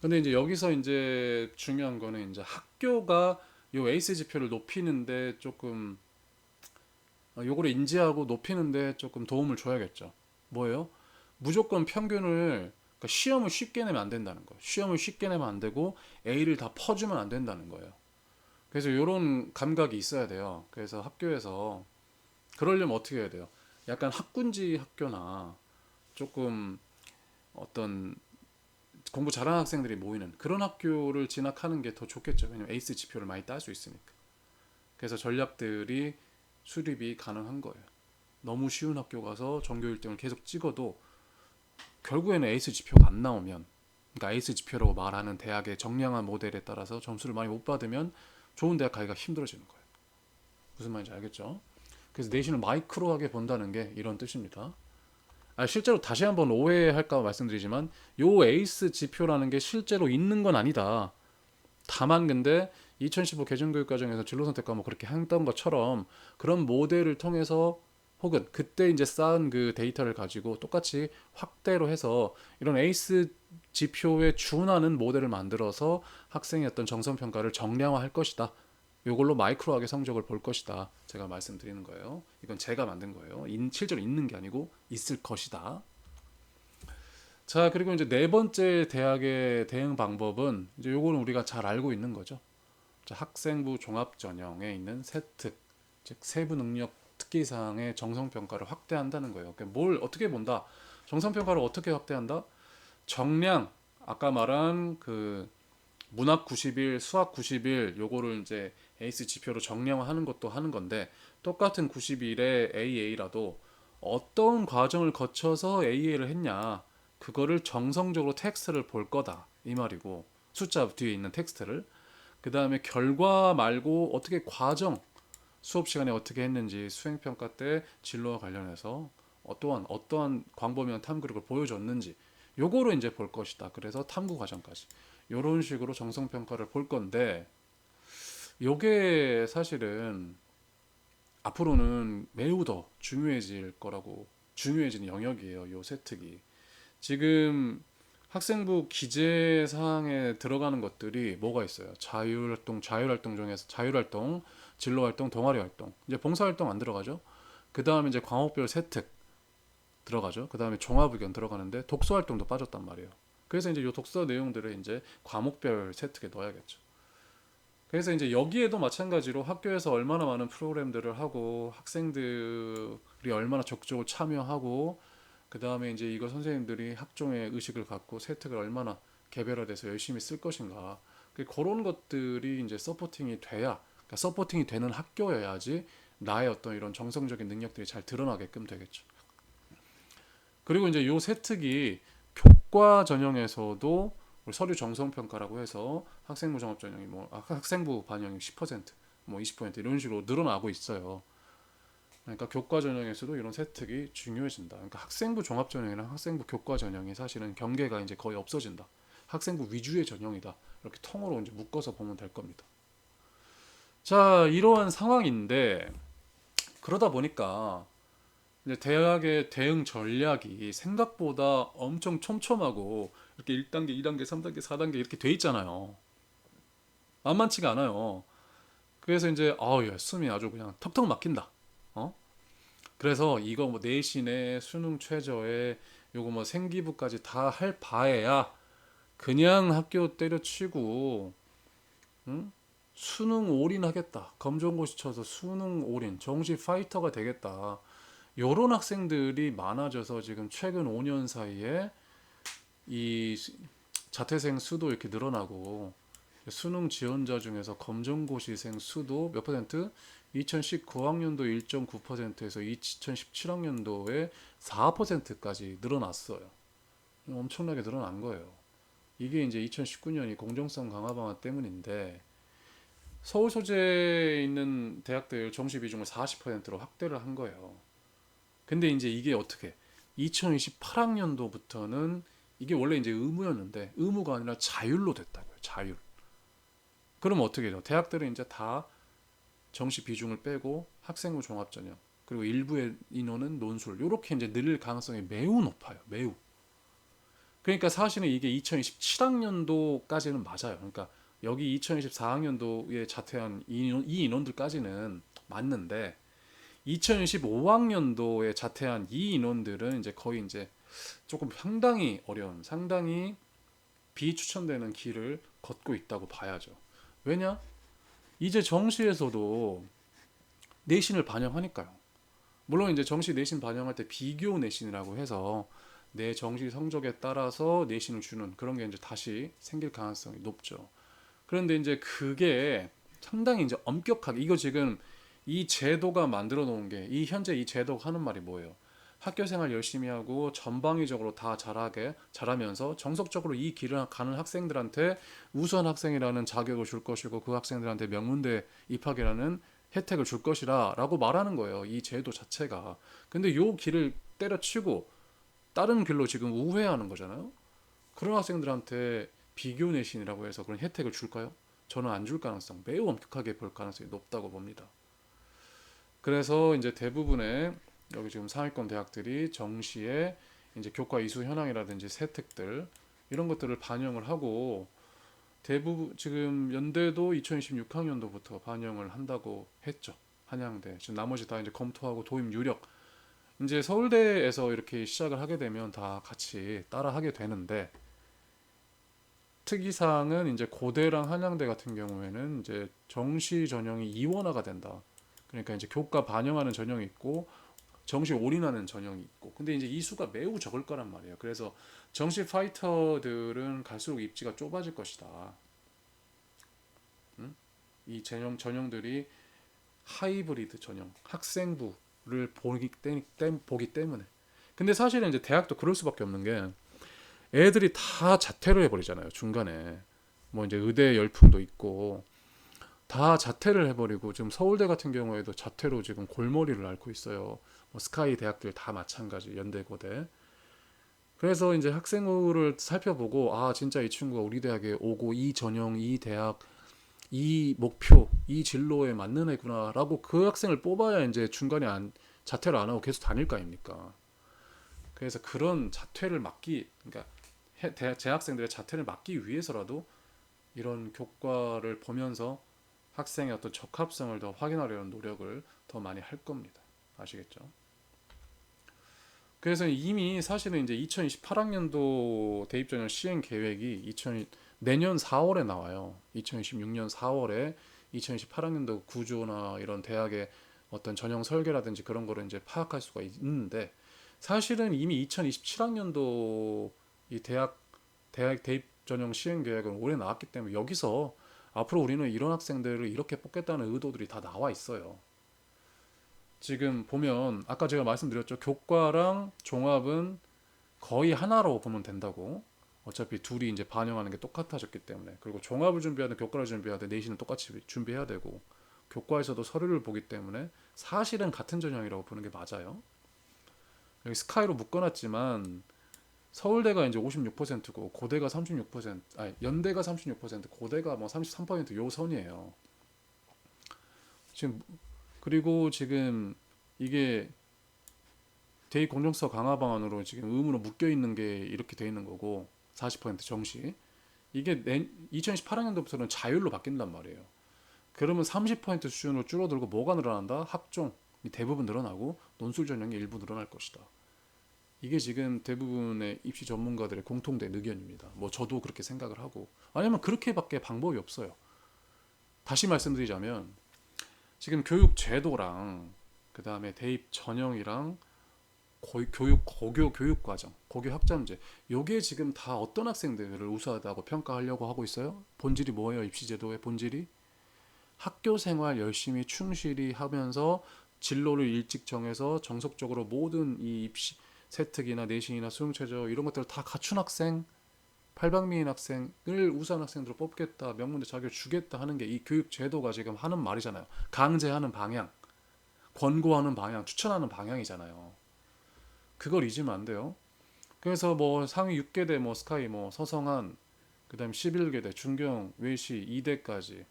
근데 이제 여기서 이제 중요한 거는 이제 학교가 요 에이스 지표를 높이는데 조금 요거를 인지하고 높이는데 조금 도움을 줘야겠죠. 뭐예요? 무조건 평균을 그러니까 시험을 쉽게 내면 안 된다는 거예요. 시험을 쉽게 내면 안 되고 A를 다 퍼주면 안 된다는 거예요. 그래서 이런 감각이 있어야 돼요. 그래서 학교에서 그러려면 어떻게 해야 돼요? 약간 학군지 학교나 조금 어떤 공부 잘하는 학생들이 모이는 그런 학교를 진학하는 게 더 좋겠죠. 왜냐면 에이스 지표를 많이 딸 수 있으니까. 그래서 전략들이 수립이 가능한 거예요. 너무 쉬운 학교 가서 전교 1등을 계속 찍어도 결국에는 에이스 지표가 안 나오면, 그러니까 에이스 지표라고 말하는 대학의 정량한 모델에 따라서 점수를 많이 못 받으면 좋은 대학 가기가 힘들어지는 거예요. 무슨 말인지 알겠죠? 그래서 내신을 마이크로하게 본다는 게 이런 뜻입니다. 실제로 다시 한번 오해할까 말씀드리지만 요 에이스 지표라는 게 실제로 있는 건 아니다. 다만 근데 2015 개정교육과정에서 진로선택 과목 그렇게 했던 것처럼 그런 모델을 통해서 혹은 그때 이제 쌓은 그 데이터를 가지고 똑같이 확대로 해서 이런 에이스 지표에 준하는 모델을 만들어서 학생의 어떤 정성평가를 정량화할 것이다. 이걸로 마이크로하게 성적을 볼 것이다. 제가 말씀드리는 거예요. 이건 제가 만든 거예요. 실제로 있는 게 아니고 있을 것이다. 자, 그리고 이제 네 번째 대학의 대응 방법은 이제 요거는 우리가 잘 알고 있는 거죠. 자, 학생부 종합 전형에 있는 세특, 즉 세부 능력 특기사항의 정성 평가를 확대한다는 거예요. 그러니까 뭘 어떻게 본다? 정성 평가를 어떻게 확대한다? 정량, 아까 말한 그 문학 90일, 수학 90일 요거를 이제 에이스 지표로 정량화하는 것도 하는 건데 똑같은 90일에 AA라도 어떤 과정을 거쳐서 AA를 했냐 그거를 정성적으로 텍스트를 볼 거다 이 말이고 숫자 뒤에 있는 텍스트를 그 다음에 결과 말고 어떻게 과정 수업 시간에 어떻게 했는지 수행평가 때 진로와 관련해서 또한 어떠한 광범위한 탐구력을 보여줬는지 요거로 이제 볼 것이다. 그래서 탐구 과정까지 요런 식으로 정성평가를 볼 건데 요게 사실은 앞으로는 매우 더 중요해질 거라고 중요해지는 영역이에요. 요 세특이 지금 학생부 기재 사항에 들어가는 것들이 뭐가 있어요? 자율활동 중에서 자율활동, 진로활동, 동아리활동. 이제 봉사활동 안 들어가죠? 그 다음에 이제 과목별 세특 들어가죠. 그 다음에 종합의견 들어가는데 독서활동도 빠졌단 말이에요. 그래서 이제 이 독서 내용들을 이제 과목별 세특에 넣어야겠죠. 그래서 이제 여기에도 마찬가지로 학교에서 얼마나 많은 프로그램들을 하고 학생들이 얼마나 적극적으로 참여하고 그 다음에 이제 이거 선생님들이 학종의 의식을 갖고 세특을 얼마나 개별화돼서 열심히 쓸 것인가 그런 것들이 이제 서포팅이 돼야 그러니까 서포팅이 되는 학교여야지 나의 어떤 이런 정성적인 능력들이 잘 드러나게끔 되겠죠. 그리고 이제 요 세특이 교과 전형에서도 서류 정성 평가라고 해서 학생부 종합 전형이 학생부 반영이 10%, 뭐 20% 이런 식으로 늘어나고 있어요. 그러니까 교과 전형에서도 이런 세특이 중요해진다. 그러니까 학생부 종합 전형이랑 학생부 교과 전형이 사실은 경계가 이제 거의 없어진다. 학생부 위주의 전형이다. 이렇게 통으로 이제 묶어서 보면 될 겁니다. 자, 이러한 상황인데 그러다 보니까 이제 대학의 대응 전략이 생각보다 엄청 촘촘하고 이렇게 1단계, 2단계, 3단계, 4단계 이렇게 돼 있잖아요. 만만치가 않아요. 그래서 이제 야, 숨이 아주 그냥 턱턱 막힌다. 어? 그래서 이거 뭐 내신에 수능 최저에 요거 뭐 생기부까지 다 할 바에야 그냥 학교 때려치고 응? 수능 올인하겠다. 검정고시 쳐서 수능 올인, 정시 파이터가 되겠다. 요런 학생들이 많아져서 지금 최근 5년 사이에 이 자퇴생 수도 이렇게 늘어나고 수능 지원자 중에서 검정고시생 수도 몇 퍼센트? 2019학년도 1.9%에서 2017학년도에 4%까지 늘어났어요. 엄청나게 늘어난 거예요. 이게 이제 2019년이 공정성 강화 방안 때문인데 서울 소재에 있는 대학들 정시 비중을 40%로 확대를 한 거예요. 근데 이제 이게 어떻게 2028학년도부터는 이게 원래 이제 의무였는데 의무가 아니라 자율로 됐다고요. 자율. 그러면 어떻게 돼요? 대학들은 이제 다 정시 비중을 빼고 학생부 종합전형 그리고 일부의 인원은 논술 이렇게 이제 늘릴 가능성이 매우 높아요. 매우. 그러니까 사실은 이게 2027학년도까지는 맞아요. 그러니까 여기 2024학년도에 자퇴한 이 인원들까지는 맞는데 2025학년도에 자퇴한 이 인원들은 이제 거의 이제 조금 상당히 어려운, 상당히 비추천되는 길을 걷고 있다고 봐야죠. 왜냐? 이제 정시에서도 내신을 반영하니까요. 물론 이제 정시 내신 반영할 때 비교 내신이라고 해서 내 정시 성적에 따라서 내신을 주는 그런 게 이제 다시 생길 가능성이 높죠. 그런데 이제 그게 상당히 이제 엄격하게 이거 지금 이 제도가 만들어 놓은 게 이 현재 이 제도가 하는 말이 뭐예요? 학교 생활 열심히 하고 전방위적으로 다 잘하면서 정석적으로 이 길을 가는 학생들한테 우수한 학생이라는 자격을 줄 것이고 그 학생들한테 명문대 입학이라는 혜택을 줄 것이라라고 말하는 거예요. 이 제도 자체가. 근데 요 길을 때려치고 다른 길로 지금 우회하는 거잖아요. 그런 학생들한테 비교 내신이라고 해서 그런 혜택을 줄까요? 저는 안 줄 가능성 매우 엄격하게 볼 가능성이 높다고 봅니다. 그래서 이제 대부분의 여기 지금 상위권 대학들이 정시에 이제 교과 이수 현황이라든지 세특들 이런 것들을 반영을 하고 대부분 지금 연대도 2026학년도부터 반영을 한다고 했죠. 한양대 지금 나머지 다 이제 검토하고 도입 유력 이제 서울대에서 이렇게 시작을 하게 되면 다 같이 따라 하게 되는데 특이사항은 이제 고대랑 한양대 같은 경우에는 이제 정시 전형이 이원화가 된다. 그러니까 이제 교과 반영하는 전형이 있고 정시 올인하는 전형이 있고 근데 이제 이 수가 매우 적을 거란 말이에요. 그래서 정시 파이터들은 갈수록 입지가 좁아질 것이다. 이 전형들이 하이브리드 전형 학생부를 보기 때문에 근데 사실은 이제 대학도 그럴 수밖에 없는 게 애들이 다 자퇴를 해버리잖아요. 중간에 뭐 이제 의대 열풍도 있고 다 자퇴를 해버리고 지금 서울대 같은 경우에도 자퇴로 지금 골머리를 앓고 있어요. 뭐 스카이 대학들 다 마찬가지 연대 고대. 그래서 이제 학생부를 살펴보고 아 진짜 이 친구가 우리 대학에 오고 이 전형 이 대학 이 목표 이 진로에 맞는 애구나라고 그 학생을 뽑아야 이제 중간에 자퇴를 안 하고 계속 다닐 거 아닙니까? 그래서 그런 자퇴를 막기 그러니까 재학생들의 자퇴를 막기 위해서라도 이런 교과를 보면서 학생의 어떤 적합성을 더 확인하려는 노력을 더 많이 할 겁니다. 아시겠죠? 그래서 이미 사실은 이제 2028학년도 대입전형 시행 계획이 내년 4월에 나와요. 2026년 4월에 2028학년도 구조나 이런 대학의 어떤 전형 설계라든지 그런 거를 이제 파악할 수가 있는데 사실은 이미 2027학년도 이 대학 대입 전형 시행 계획은 올해 나왔기 때문에 여기서 앞으로 우리는 이런 학생들을 이렇게 뽑겠다는 의도들이 다 나와 있어요. 지금 보면 아까 제가 말씀드렸죠. 교과랑 종합은 거의 하나로 보면 된다고. 어차피 둘이 이제 반영하는 게 똑같아졌기 때문에. 그리고 종합을 준비하든 교과를 준비하든 내신은 똑같이 준비해야 되고 교과에서도 서류를 보기 때문에 사실은 같은 전형이라고 보는 게 맞아요. 여기 스카이로 묶어놨지만 서울대가 이제 56%고 고대가 36%, 아니 연대가 36%, 고대가 뭐 33%요 선이에요. 지금 그리고 지금 이게 대입 공정성 강화 방안으로 지금 의무로 묶여 있는 게 이렇게 돼 있는 거고 40% 정시 이게 2018학년도부터는 자율로 바뀐단 말이에요. 그러면 30% 수준으로 줄어들고 뭐가 늘어난다? 학종이 대부분 늘어나고 논술 전형이 일부 늘어날 것이다. 이게 지금 대부분의 입시 전문가들의 공통된 의견입니다. 뭐 저도 그렇게 생각을 하고 아니면 그렇게밖에 방법이 없어요. 다시 말씀드리자면 지금 교육 제도랑 그 다음에 대입 전형이랑 고교 교육 과정, 고교 학점제 요게 지금 다 어떤 학생들을 우수하다고 평가하려고 하고 있어요? 본질이 뭐예요? 입시 제도의 본질이 학교 생활 열심히 충실히 하면서 진로를 일찍 정해서 정석적으로 모든 이 입시 세특이나 내신이나 수능 최저 이런 것들을 다 갖춘 학생 팔방미인 학생을 우수한 학생들로 뽑겠다, 명문대 자격을 주겠다 하는 게 이 교육 제도가 지금 하는 말이잖아요. 강제하는 방향, 권고하는 방향, 추천하는 방향이잖아요. 그걸 잊으면 안 돼요. 그래서 뭐 상위 6개대 뭐 스카이 뭐 서성한, 그다음에 11개대 중경 외시 2대까지,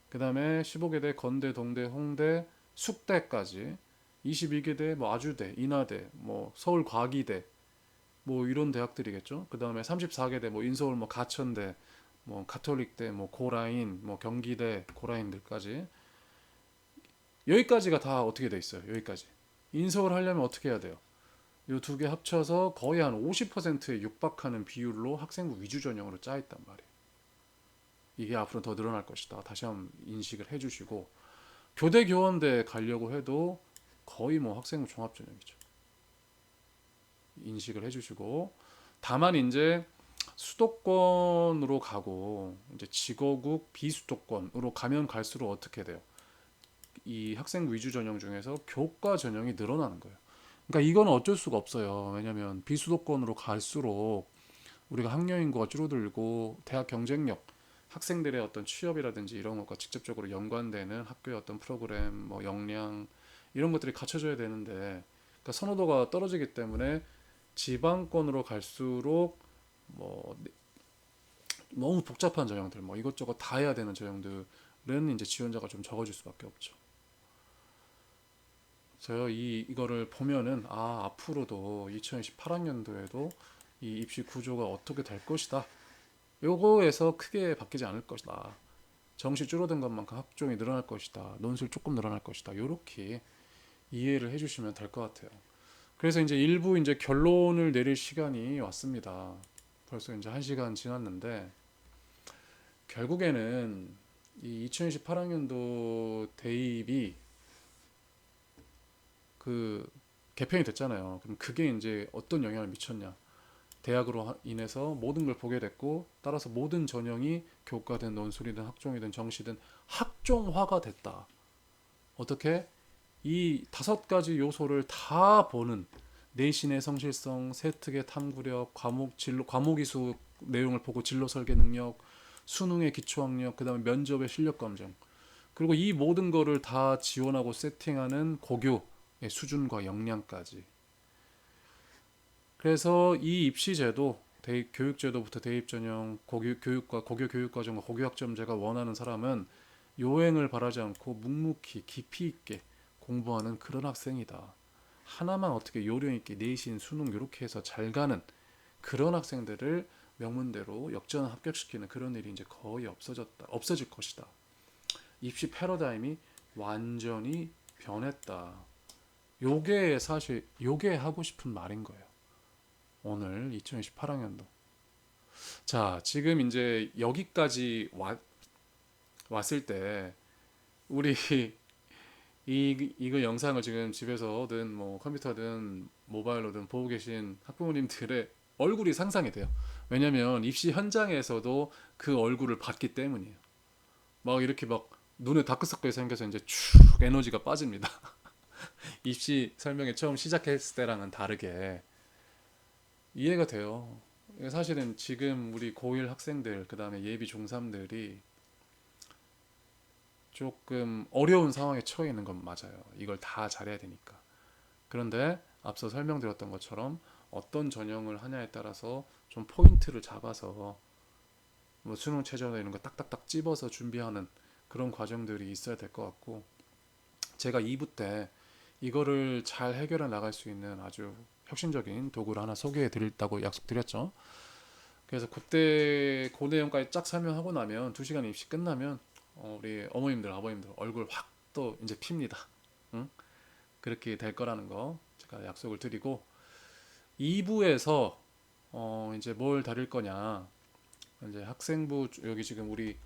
그다음에 15개대 건대 동대 홍대 숙대까지, 22개대 뭐 아주대 인하대 뭐 서울과기대 뭐 이런 대학들이겠죠. 그다음에 34개대 뭐 인서울 뭐 가천대 뭐 가톨릭대 뭐 고라인 뭐 경기대 고라인들까지, 여기까지가 다 어떻게 돼 있어요. 여기까지 인서울 하려면 어떻게 해야 돼요? 이 두 개 합쳐서 거의 한 50%에 육박하는 비율로 학생부 위주 전형으로 짜 있단 말이에요. 이게 앞으로 더 늘어날 것이다. 다시 한번 인식을 해주시고, 교대 교원대 가려고 해도 거의 뭐 학생부 종합 전형이죠. 인식을 해주시고, 다만 이제 수도권으로 가고 이제 지거국 비수도권으로 가면 갈수록 어떻게 돼요? 이 학생부 위주 전형 중에서 교과 전형이 늘어나는 거예요. 그러니까 이건 어쩔 수가 없어요. 왜냐하면 비수도권으로 갈수록 우리가 학령 인구가 줄어들고 대학 경쟁력, 학생들의 어떤 취업이라든지 이런 것과 직접적으로 연관되는 학교의 어떤 프로그램, 뭐 역량 이런 것들이 갖춰져야 되는데, 그러니까 선호도가 떨어지기 때문에 지방권으로 갈수록 뭐 너무 복잡한 전형들, 뭐 이것저것 다 해야 되는 전형들은 이제 지원자가 좀 적어질 수밖에 없죠. 그래서 이거를 보면은 앞으로도 2028학년도에도 이 입시 구조가 어떻게 될 것이다. 요거에서 크게 바뀌지 않을 것이다. 정시 줄어든 것만큼 학종이 늘어날 것이다. 논술 조금 늘어날 것이다. 요렇게 이해를 해주시면 될 것 같아요. 그래서 이제 일부 이제 결론을 내릴 시간이 왔습니다. 벌써 이제 1시간 지났는데, 결국에는 이 2028학년도 대입이 그 개편이 됐잖아요. 그럼 그게 이제 어떤 영향을 미쳤냐? 대학으로 인해서 모든 걸 보게 됐고, 따라서 모든 전형이 교과든 논술이든 학종이든 정시든 학종화가 됐다. 어떻게? 이 5가지 요소를 다 보는, 내신의 성실성, 세특의 탐구력, 과목 이수 내용을 보고 진로 설계 능력, 수능의 기초학력, 그다음에 면접의 실력 검증, 그리고 이 모든 거를 다 지원하고 세팅하는 고교의 수준과 역량까지. 그래서 이 입시제도, 교육제도부터 대입전형, 교육과 고교 교육과정과 고교학점제가 원하는 사람은 요행을 바라지 않고 묵묵히 깊이 있게 공부하는 그런 학생이다. 하나만 어떻게 요령 있게 내신, 수능 이렇게 해서 잘 가는 그런 학생들을 명문대로 역전 합격시키는 그런 일이 이제 거의 없어질 것이다. 입시 패러다임이 완전히 변했다. 요게 사실 요게 하고 싶은 말인 거예요. 오늘 2028학년도. 자, 지금 이제 여기까지 왔을 때 우리 이거 영상을 지금 집에서든 뭐 컴퓨터든 모바일로든 보고 계신 학부모님들의 얼굴이 상상이 돼요. 왜냐면 입시 현장에서도 그 얼굴을 봤기 때문이에요. 막 이렇게 막 눈에 다크서클이 생겨서 이제 축 에너지가 빠집니다. 입시 설명회 처음 시작했을 때랑은 다르게 이해가 돼요. 사실은 지금 우리 고1 학생들, 그 다음에 예비 중3들이 조금 어려운 상황에 처해 있는 건 맞아요. 이걸 다 잘해야 되니까. 그런데 앞서 설명드렸던 것처럼 어떤 전형을 하냐에 따라서 좀 포인트를 잡아서 뭐 수능 최저나 이런 거 딱딱딱 찝어서 준비하는 그런 과정들이 있어야 될 것 같고, 제가 2부 때 이거를 잘 해결해 나갈 수 있는 아주 혁신적인 도구를 하나 소개해 드린다고 약속드렸죠. 그래서 그때 그 내용까지 쫙 설명하고 나면 2시간 입시 끝나면 우리 어머님들 아버님들 얼굴 확 또 이제 핍니다. 응? 그렇게 될 거라는 거 제가 약속을 드리고, 2부에서 이제 뭘 다룰 거냐, 이제 학생부, 여기 지금 우리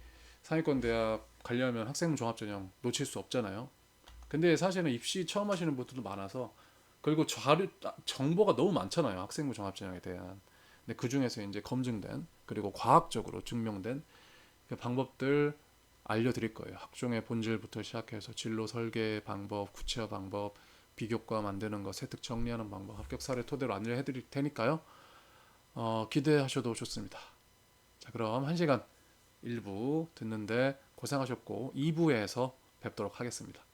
상위권 대학 가려면 학생부 종합전형 놓칠 수 없잖아요. 근데 사실은 입시 처음 하시는 분들도 많아서, 그리고 정보가 너무 많잖아요. 학생부 종합전형에 대한. 근데 그 중에서 이제 검증된, 그리고 과학적으로 증명된 그 방법들 알려드릴 거예요. 학종의 본질부터 시작해서 진로 설계 방법, 구체화 방법, 비교과 만드는 거, 세특 정리하는 방법, 합격 사례 토대로 안내해 드릴 테니까요. 기대하셔도 좋습니다. 자, 그럼 1시간 1부 듣는데 고생하셨고 2부에서 뵙도록 하겠습니다.